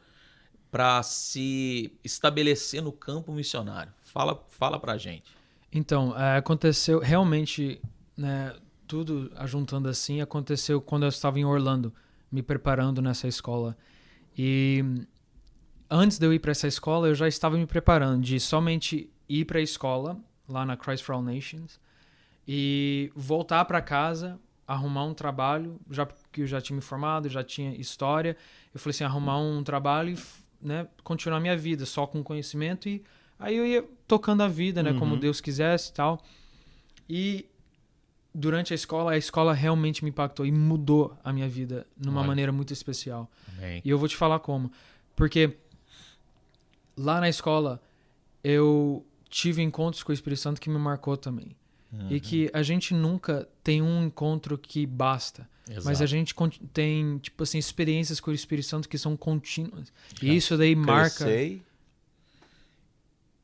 para se estabelecer no campo missionário? Fala pra gente. Então, aconteceu realmente, né, tudo ajuntando assim, aconteceu quando eu estava em Orlando, me preparando nessa escola. E antes de eu ir para essa escola, eu já estava me preparando de somente ir para a escola, lá na Christ for All Nations, e voltar para casa arrumar um trabalho, já que eu já tinha me formado, já tinha história. Eu falei assim, arrumar um trabalho e, né, continuar minha vida só com conhecimento. E aí eu ia tocando a vida, né, como Deus quisesse e tal. E durante a escola realmente me impactou e mudou a minha vida numa maneira muito especial. Amém. E eu vou te falar como. Porque lá na escola eu tive encontros com o Espírito Santo que me marcou também. E que a gente nunca tem um encontro que basta. Exato. Mas a gente tem, tipo assim, experiências com o Espírito Santo que são contínuas. E isso daí marca... Crescei.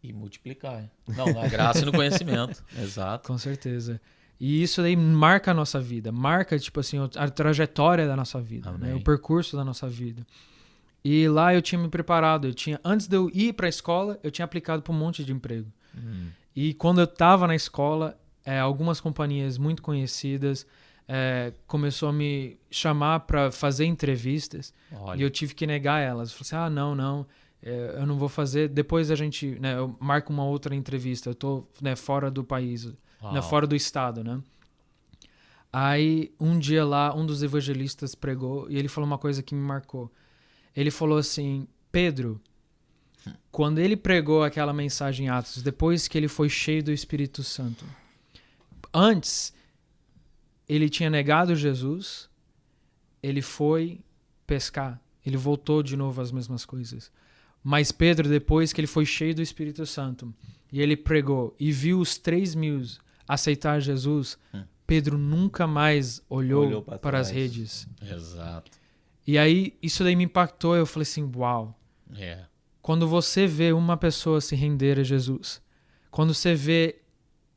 E multiplicar. Não, na graça e no conhecimento. Exato. Com certeza. E isso daí marca a nossa vida. Marca, tipo assim, a trajetória da nossa vida. Né? O percurso da nossa vida. E lá eu tinha me preparado. Antes de eu ir para a escola, eu tinha aplicado para um monte de emprego. E quando eu estava na escola, algumas companhias muito conhecidas começou a me chamar para fazer entrevistas. Olha. E eu tive que negar elas. Eu falei assim, não, eu não vou fazer. Depois a gente, né, eu marco uma outra entrevista. Eu tô, né, fora do país, né, fora do estado, né? Aí um dia lá, um dos evangelistas pregou e ele falou uma coisa que me marcou. Ele falou assim, Pedro, quando ele pregou aquela mensagem em Atos, depois que ele foi cheio do Espírito Santo, antes ele tinha negado Jesus, ele foi pescar, ele voltou de novo às mesmas coisas. Mas Pedro, depois que ele foi cheio do Espírito Santo e ele pregou e viu os 3.000 aceitar Jesus, Pedro nunca mais olhou para as redes. Exato. E aí isso daí me impactou, eu falei assim, uau. Quando você vê uma pessoa se render a Jesus, quando você vê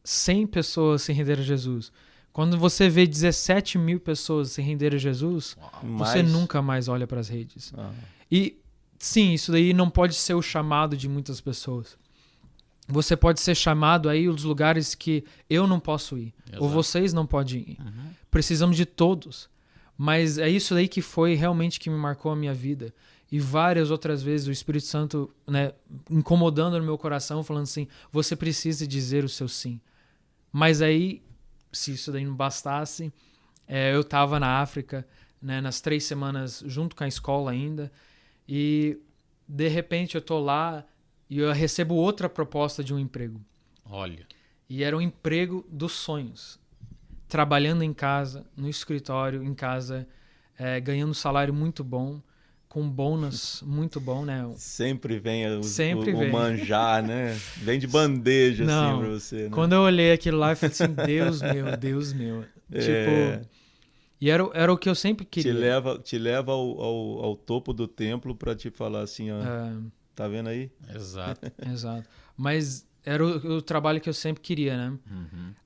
100 pessoas se render a Jesus, quando você vê 17.000 pessoas se render a Jesus, você nunca mais olha para as redes. E sim, isso daí não pode ser o chamado de muitas pessoas. Você pode ser chamado aí aos lugares que eu não posso ir, ou vocês não podem ir. Precisamos de todos. Mas é isso daí que foi realmente que me marcou a minha vida. E várias outras vezes o Espírito Santo, né, incomodando no meu coração, falando assim, você precisa dizer o seu sim. Mas aí, se isso daí não bastasse, eu estava na África, né, nas 3 semanas junto com a escola ainda, e de repente eu tô lá e eu recebo outra proposta de um emprego. Olha. E era um emprego dos sonhos. Trabalhando em casa, no escritório, em casa, ganhando um salário muito bom, com um bônus muito bom, né? Sempre vem vem. o manjar, né? Vem de bandeja, não, assim, pra você, né? Quando eu olhei aquilo lá, eu falei assim, Deus meu. Tipo, e era o que eu sempre queria. Te leva ao topo do templo pra te falar assim, ó, tá vendo aí? Exato. Exato. Mas era o trabalho que eu sempre queria, né?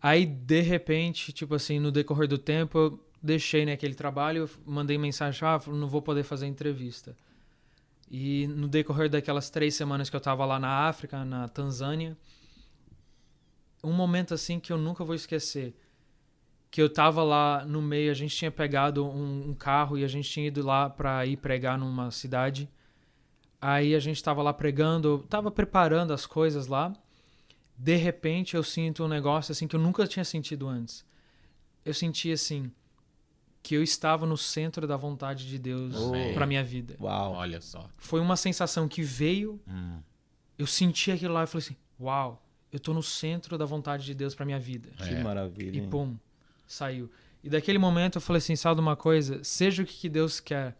Aí, de repente, tipo assim, no decorrer do tempo, eu deixei, né, aquele trabalho, eu mandei mensagem, não vou poder fazer entrevista. E no decorrer daquelas 3 semanas que eu tava lá na África, na Tanzânia, um momento assim que eu nunca vou esquecer, que eu tava lá no meio, a gente tinha pegado um carro e a gente tinha ido lá pra ir pregar numa cidade. Aí a gente tava lá pregando, eu tava preparando as coisas lá. De repente eu sinto um negócio assim que eu nunca tinha sentido antes. Eu senti assim que eu estava no centro da vontade de Deus para minha vida. Uau, olha só. Foi uma sensação que veio. Eu senti aquilo lá e falei assim: "Uau, eu tô no centro da vontade de Deus para minha vida". Que maravilha. E pum, saiu. E daquele momento eu falei assim: "Sabe uma coisa, seja o que Deus quer,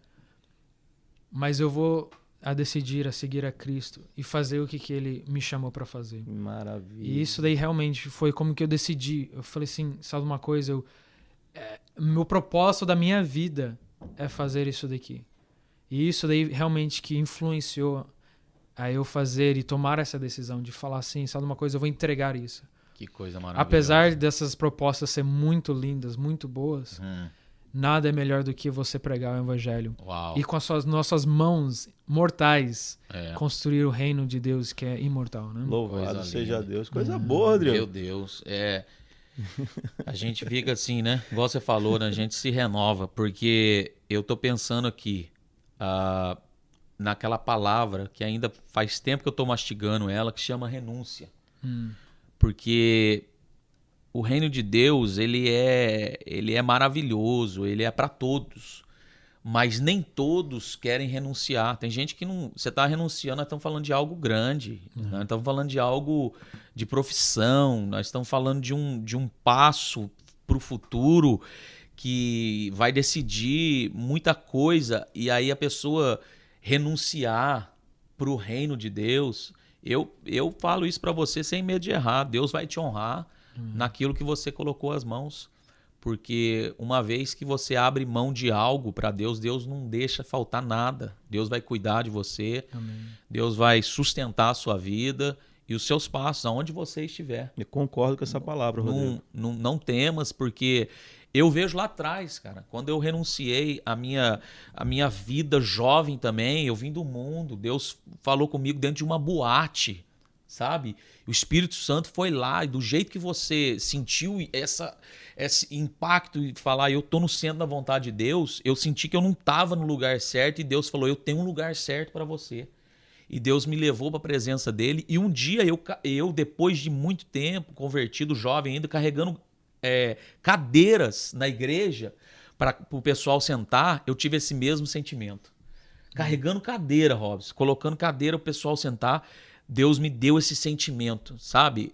mas eu vou a decidir a seguir a Cristo e fazer o que ele me chamou para fazer". Maravilha. E isso daí realmente foi como que eu decidi. Eu falei assim, sabe uma coisa? Meu propósito da minha vida é fazer isso daqui. E isso daí realmente que influenciou a eu fazer e tomar essa decisão de falar assim, sabe uma coisa? Eu vou entregar isso. Que coisa maravilhosa. Apesar dessas propostas serem muito lindas, muito boas, nada é melhor do que você pregar o evangelho. Uau. E com as nossas mãos mortais construir o reino de Deus que é imortal, né? Louvado seja Deus. Coisa boa, Adriano. Meu Deus. A gente fica assim, né? Igual você falou, né? A gente se renova. Porque eu tô pensando aqui naquela palavra que ainda faz tempo que eu tô mastigando ela, que chama renúncia. Porque o reino de Deus, ele é maravilhoso, ele é para todos. Mas nem todos querem renunciar. Tem gente que não... Você está renunciando, nós estamos falando de algo grande. Nós estamos falando de algo de profissão. Nós estamos falando de um passo para o futuro que vai decidir muita coisa. E aí a pessoa renunciar para o reino de Deus... Eu falo isso para você sem medo de errar. Deus vai te honrar naquilo que você colocou as mãos. Porque uma vez que você abre mão de algo para Deus, Deus não deixa faltar nada. Deus vai cuidar de você. Amém. Deus vai sustentar a sua vida e os seus passos, aonde você estiver. Eu concordo com essa palavra, Rodrigo. Não temas, porque eu vejo lá atrás, cara, quando eu renunciei à minha vida jovem também, eu vim do mundo, Deus falou comigo dentro de uma boate, sabe? O Espírito Santo foi lá e do jeito que você sentiu esse impacto e falar, eu tô no centro da vontade de Deus, eu senti que eu não estava no lugar certo e Deus falou, eu tenho um lugar certo para você. E Deus me levou para a presença dele e um dia eu, depois de muito tempo, convertido, jovem ainda, carregando cadeiras na igreja para o pessoal sentar, eu tive esse mesmo sentimento. Carregando cadeira, Robson, colocando cadeira para o pessoal sentar, Deus me deu esse sentimento, sabe?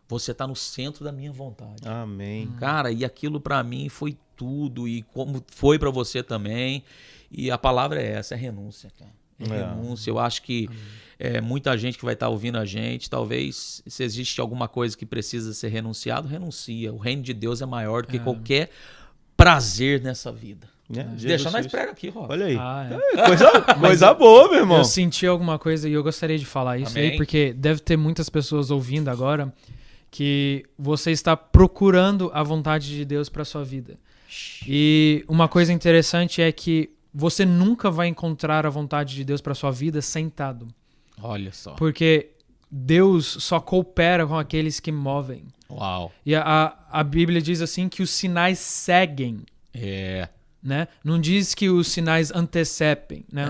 Você está no centro da minha vontade. Amém. Cara, e aquilo para mim foi tudo, e como foi para você também. E a palavra é essa, é renúncia, cara. Renúncia. Eu acho que muita gente que vai estar ouvindo a gente, talvez, se existe alguma coisa que precisa ser renunciado, renuncia. O reino de Deus é maior do que qualquer prazer nessa vida. Deixa nós prega aqui, Rob. Olha aí. Coisa boa, meu irmão. Eu senti alguma coisa e eu gostaria de falar isso aí, porque deve ter muitas pessoas ouvindo agora que você está procurando a vontade de Deus para sua vida. E uma coisa interessante é que você nunca vai encontrar a vontade de Deus para sua vida sentado. Olha só. Porque Deus só coopera com aqueles que movem. Uau. E a Bíblia diz assim que os sinais seguem. Né? Não diz que os sinais antecipem, né?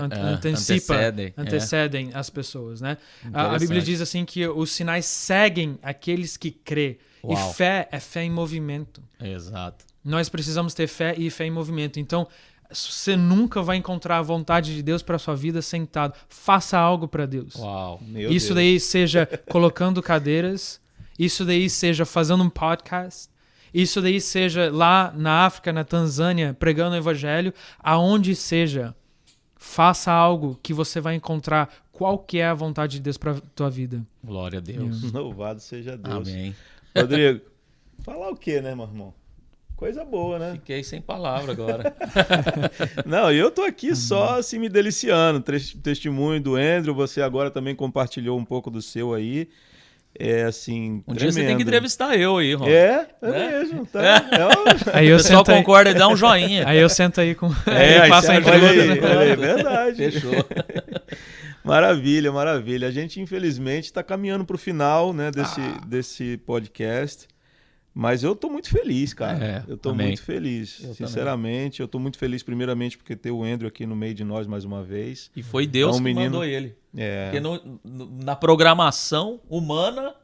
Antecedem as pessoas, né? A Bíblia diz assim que os sinais seguem aqueles que crê. Uau. E fé é fé em movimento. Exato. Nós precisamos ter fé e fé em movimento. Então, você nunca vai encontrar a vontade de Deus para sua vida sentado. Faça algo para Deus. Uau. Isso daí seja colocando cadeiras, isso daí seja fazendo um podcast, isso daí seja lá na África, na Tanzânia, pregando o evangelho, aonde seja, faça algo que você vai encontrar qual que é a vontade de Deus para tua vida. Glória a Deus. Louvado seja Deus. Amém. Rodrigo, falar o quê, né, meu irmão? Coisa boa, né? Fiquei sem palavra agora. Não, eu tô aqui só assim me deliciando. Testemunho do Andrew, você agora também compartilhou um pouco do seu aí. É assim, um dia você tem que entrevistar eu aí, Ron. Mesmo, tá? Aí eu o pessoal concorda e dá um joinha. Aí eu sento aí com... aí faço a entrevista. É verdade. Fechou. Maravilha, maravilha. A gente, infelizmente, está caminhando para o final, né, desse podcast. Mas eu tô muito feliz, cara. Eu tô muito feliz. Sinceramente, eu tô muito feliz, primeiramente, porque ter o Andrew aqui no meio de nós mais uma vez. E foi Deus que mandou ele. Porque na programação humana,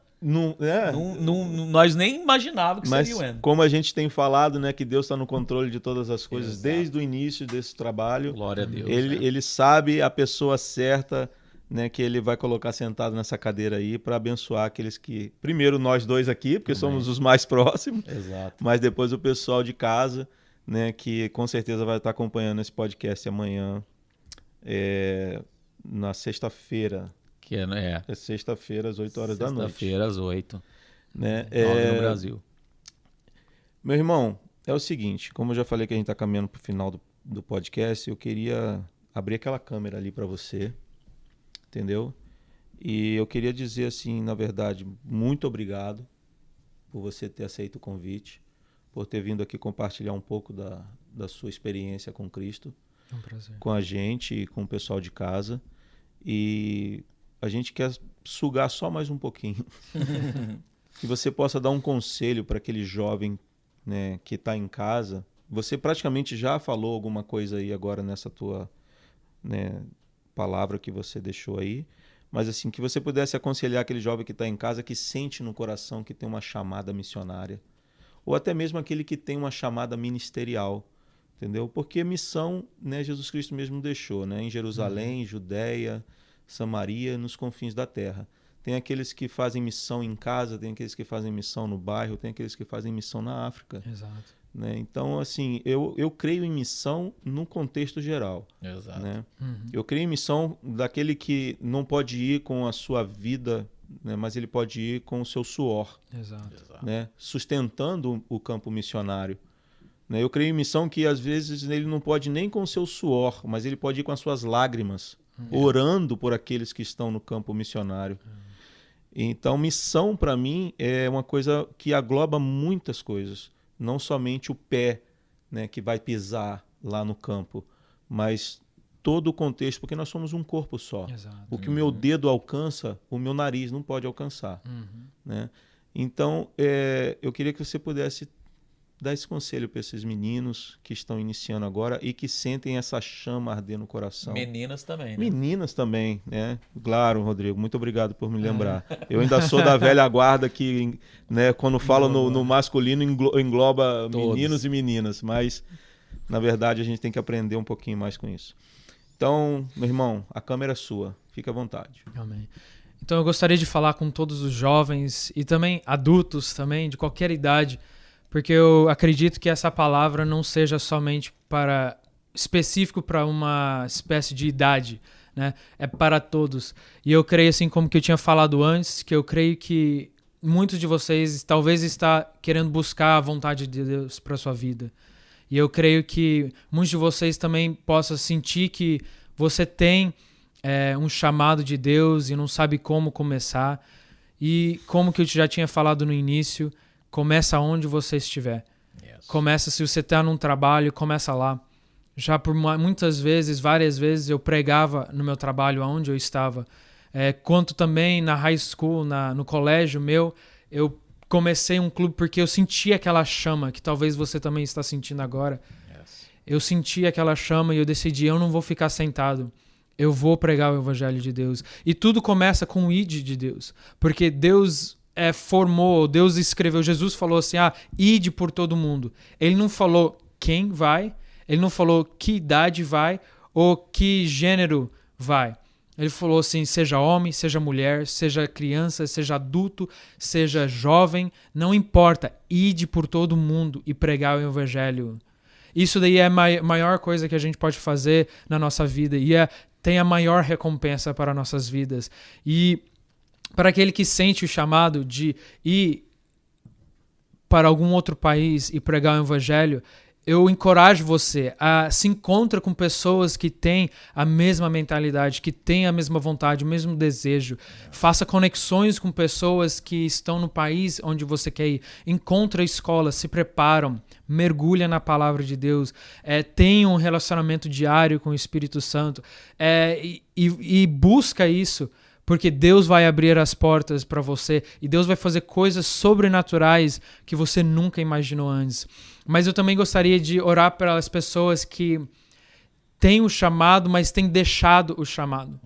nós nem imaginávamos que seria o Andrew. Como a gente tem falado, né, que Deus está no controle de todas as coisas. Exato. Desde o início desse trabalho. Glória a Deus. Ele sabe a pessoa certa, né, que ele vai colocar sentado nessa cadeira aí para abençoar aqueles que... Primeiro nós dois aqui, porque somos os mais próximos. Exato. Mas depois o pessoal de casa, né, que com certeza vai estar acompanhando esse podcast amanhã, na sexta-feira. É sexta-feira, às 8 horas da noite. Sexta-feira, às 8. Né? 9 no Brasil. Meu irmão, é o seguinte, como eu já falei que a gente está caminhando para o final do podcast, eu queria abrir aquela câmera ali para você. Entendeu? E eu queria dizer assim, na verdade, muito obrigado por você ter aceito o convite, por ter vindo aqui compartilhar um pouco da sua experiência com Cristo, um prazer. Com a gente e com o pessoal de casa. E a gente quer sugar só mais um pouquinho. Que você possa dar um conselho para aquele jovem, né, que está em casa. Você praticamente já falou alguma coisa aí agora nessa tua... né, palavra que você deixou aí, mas assim, que você pudesse aconselhar aquele jovem que está em casa, que sente no coração que tem uma chamada missionária, ou até mesmo aquele que tem uma chamada ministerial, entendeu? Porque missão, né, Jesus Cristo mesmo deixou, né, em Jerusalém, Judéia, Samaria, nos confins da terra. Tem aqueles que fazem missão em casa, tem aqueles que fazem missão no bairro, tem aqueles que fazem missão na África. Exato. Né? Então, assim, eu creio em missão num contexto geral. Exato. Né? Eu creio em missão daquele que não pode ir com a sua vida, né, mas ele pode ir com o seu suor, Exato. né, sustentando o campo missionário. Né? Eu creio em missão que às vezes ele não pode nem com o seu suor, mas ele pode ir com as suas lágrimas, orando por aqueles que estão no campo missionário. Então, missão para mim é uma coisa que agloba muitas coisas, não somente o pé, né, que vai pisar lá no campo, mas todo o contexto, porque nós somos um corpo só. Exato. O que o meu dedo alcança, o meu nariz não pode alcançar. Né? Então, eu queria que você pudesse dar esse conselho para esses meninos que estão iniciando agora e que sentem essa chama arder no coração. Meninas também, né? Meninas também, né? Claro, Rodrigo, muito obrigado por me lembrar. Eu ainda sou da velha guarda que, né, quando falo no masculino, engloba todos, meninos e meninas, mas, na verdade, a gente tem que aprender um pouquinho mais com isso. Então, meu irmão, a câmera é sua. Fica à vontade. Amém. Então, eu gostaria de falar com todos os jovens e também adultos também, de qualquer idade, porque eu acredito que essa palavra não seja somente específico para uma espécie de idade, né? É para todos. E eu creio, assim como que eu tinha falado antes, que eu creio que muitos de vocês talvez está querendo buscar a vontade de Deus para sua vida. E eu creio que muitos de vocês também possam sentir que você tem um chamado de Deus e não sabe como começar. E como que eu já tinha falado no início, começa onde você estiver. Yes. Começa, se você está num trabalho, começa lá. Já por muitas vezes, várias vezes, eu pregava no meu trabalho aonde eu estava. Quanto também na high school, no colégio meu, eu comecei um clube porque eu senti aquela chama que talvez você também está sentindo agora. Yes. Eu senti aquela chama e eu decidi, eu não vou ficar sentado. Eu vou pregar o evangelho de Deus. E tudo começa com o id de Deus. Porque Deus formou, Deus escreveu, Jesus falou assim, ide por todo mundo. Ele não falou quem vai, ele não falou que idade vai ou que gênero vai. Ele falou assim, seja homem, seja mulher, seja criança, seja adulto, seja jovem, não importa, ide por todo mundo e pregar o evangelho. Isso daí é a maior coisa que a gente pode fazer na nossa vida e tem a maior recompensa para nossas vidas. E para aquele que sente o chamado de ir para algum outro país e pregar o evangelho, eu encorajo você a se encontrar com pessoas que têm a mesma mentalidade, que têm a mesma vontade, o mesmo desejo. Faça conexões com pessoas que estão no país onde você quer ir. Encontra escolas, se preparam, mergulha na palavra de Deus, tenha um relacionamento diário com o Espírito Santo e busca isso. Porque Deus vai abrir as portas para você e Deus vai fazer coisas sobrenaturais que você nunca imaginou antes. Mas eu também gostaria de orar pelas pessoas que têm o chamado, mas têm deixado o chamado.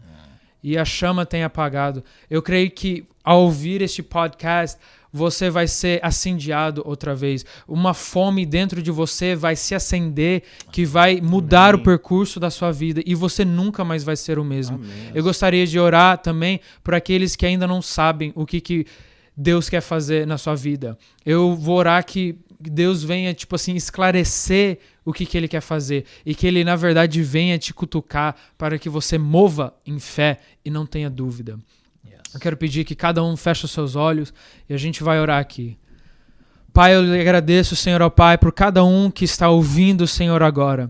E a chama tem apagado. Eu creio que ao ouvir este podcast, você vai ser acendiado outra vez. Uma fome dentro de você vai se acender, que vai mudar o percurso da sua vida e você nunca mais vai ser o mesmo. Amém. Eu gostaria de orar também por aqueles que ainda não sabem o que Deus quer fazer na sua vida. Eu vou orar que Deus venha, esclarecer o que Ele quer fazer e que Ele, na verdade, venha te cutucar para que você mova em fé e não tenha dúvida. Eu quero pedir que cada um feche os seus olhos e a gente vai orar aqui. Pai, eu lhe agradeço, Senhor, ó Pai, por cada um que está ouvindo o Senhor agora.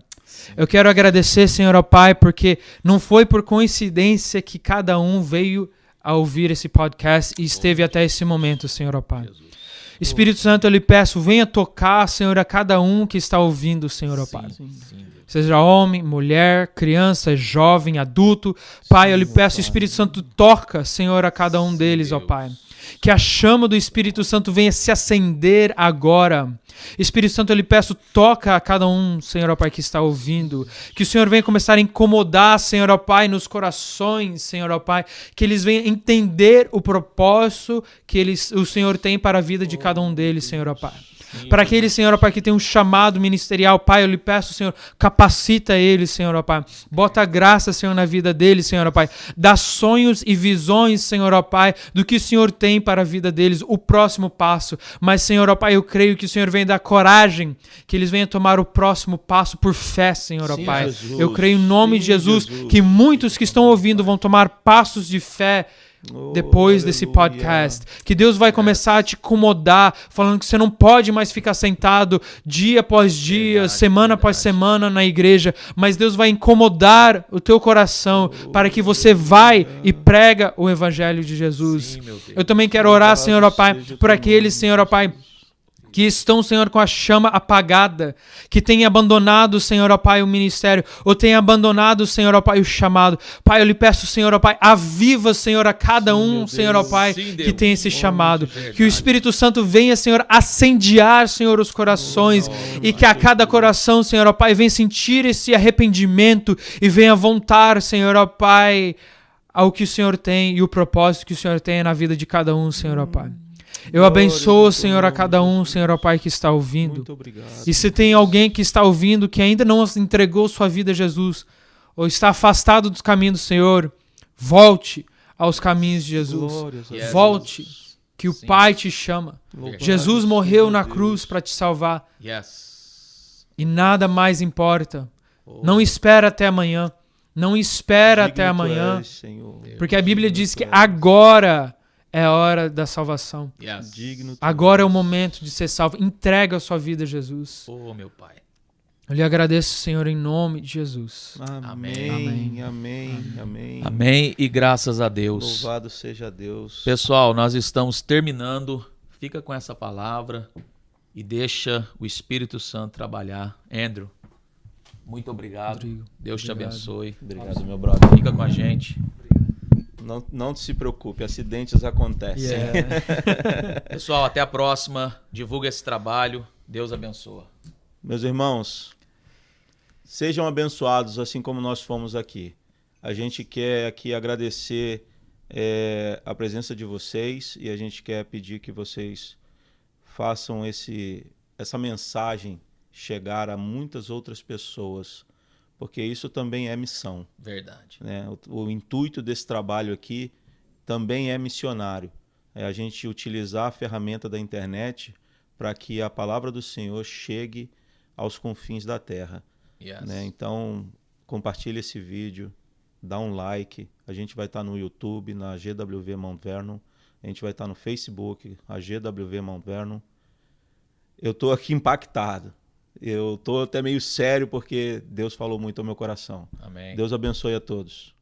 Eu quero agradecer, Senhor, ó Pai, porque não foi por coincidência que cada um veio a ouvir esse podcast e esteve até esse momento, Senhor, ó Pai. Espírito Santo, eu lhe peço, venha tocar, Senhor, a cada um que está ouvindo, Senhor, ó Pai. Seja homem, mulher, criança, jovem, adulto. Pai, eu lhe peço, Espírito Santo, toca, Senhor, a cada um deles, ó Pai. Que a chama do Espírito Santo venha se acender agora. Espírito Santo, eu lhe peço, toca a cada um, Senhor, ó Pai, que está ouvindo. Que o Senhor venha começar a incomodar, Senhor, ó Pai, nos corações, Senhor, ó Pai. Que eles venham entender o propósito que o Senhor tem para a vida de cada um deles, Senhor, ó Pai. Para aquele, Senhor, ó Pai, que tem um chamado ministerial, Pai, eu lhe peço, Senhor, capacita ele, Senhor, ó Pai. Bota graça, Senhor, na vida dele, Senhor, ó Pai. Dá sonhos e visões, Senhor, ó Pai, do que o Senhor tem para a vida deles, o próximo passo. Mas, Senhor, ó Pai, eu creio que o Senhor vem dar coragem, que eles venham tomar o próximo passo por fé, Senhor, ó Pai. Jesus. Eu creio em nome de Jesus que muitos que estão ouvindo vão tomar passos de fé depois desse podcast. Que Deus vai começar a te incomodar, falando que você não pode mais ficar sentado dia após dia, semana após semana na igreja, mas Deus vai incomodar o teu coração para que você vai e prega o evangelho de Jesus. Sim, meu Deus. Eu também quero orar, Senhor, ó Pai, por aqueles, Senhor, ó Pai, que estão, Senhor, com a chama apagada, que têm abandonado, Senhor, ó Pai, o ministério, ou têm abandonado, Senhor, ó Pai, o chamado. Pai, eu lhe peço, Senhor, ó Pai, aviva, Senhor, a cada um, Senhor, ó Pai, Sim, que Deus. tem esse chamado. Verdade. Que o Espírito Santo venha, Senhor, acendiar, Senhor, os corações, e que a cada coração, Senhor, ó Pai, venha sentir esse arrependimento e venha voltar, Senhor, ó Pai, ao que o Senhor tem e o propósito que o Senhor tem na vida de cada um, Senhor, ó Pai. Eu abençoo, Senhor, a cada um, Senhor, ó Pai, que está ouvindo. Muito obrigado. E se tem alguém que está ouvindo que ainda não entregou sua vida a Jesus, ou está afastado dos caminhos do Senhor, volte aos caminhos de Jesus. Glórias a Yes. Volte, que o Sim. Pai te chama. Louvado Jesus seja morreu na Deus. cruz para te salvar. Yes. E nada mais importa. Oh, Não espera até amanhã. Não espera Digno até tu amanhã. és, Senhor. Porque a Bíblia diz que agora é a hora da salvação. yes. Digno tu Agora é o és. momento de ser salvo. Entrega a sua vida a Jesus. Oh, meu Pai. Eu lhe agradeço, Senhor, em nome de Jesus. Amém, Amém. amém, amém. Amém e graças a Deus. Louvado seja Deus. Pessoal, nós estamos terminando. Fica com essa palavra e deixa o Espírito Santo trabalhar. Andrew, muito obrigado. Rodrigo, Deus te obrigado. abençoe. Obrigado, meu brother. Fica com a gente. Não se preocupe, acidentes acontecem. Yeah. Pessoal, até a próxima. Divulga esse trabalho. Deus abençoa. Meus irmãos, sejam abençoados assim como nós fomos aqui. A gente quer aqui agradecer a presença de vocês e a gente quer pedir que vocês façam essa mensagem chegar a muitas outras pessoas, porque isso também é missão, Verdade. né? O intuito desse trabalho aqui também é missionário. É a gente utilizar a ferramenta da internet para que a palavra do Senhor chegue aos confins da terra, Yes. né? Então, compartilhe esse vídeo, dá um like. A gente vai estar no YouTube, na GWV Mount Vernon. A gente vai estar no Facebook, a GWV Mount Vernon. Eu estou aqui impactado. Eu estou até meio sério porque Deus falou muito ao meu coração. Amém. Deus abençoe a todos.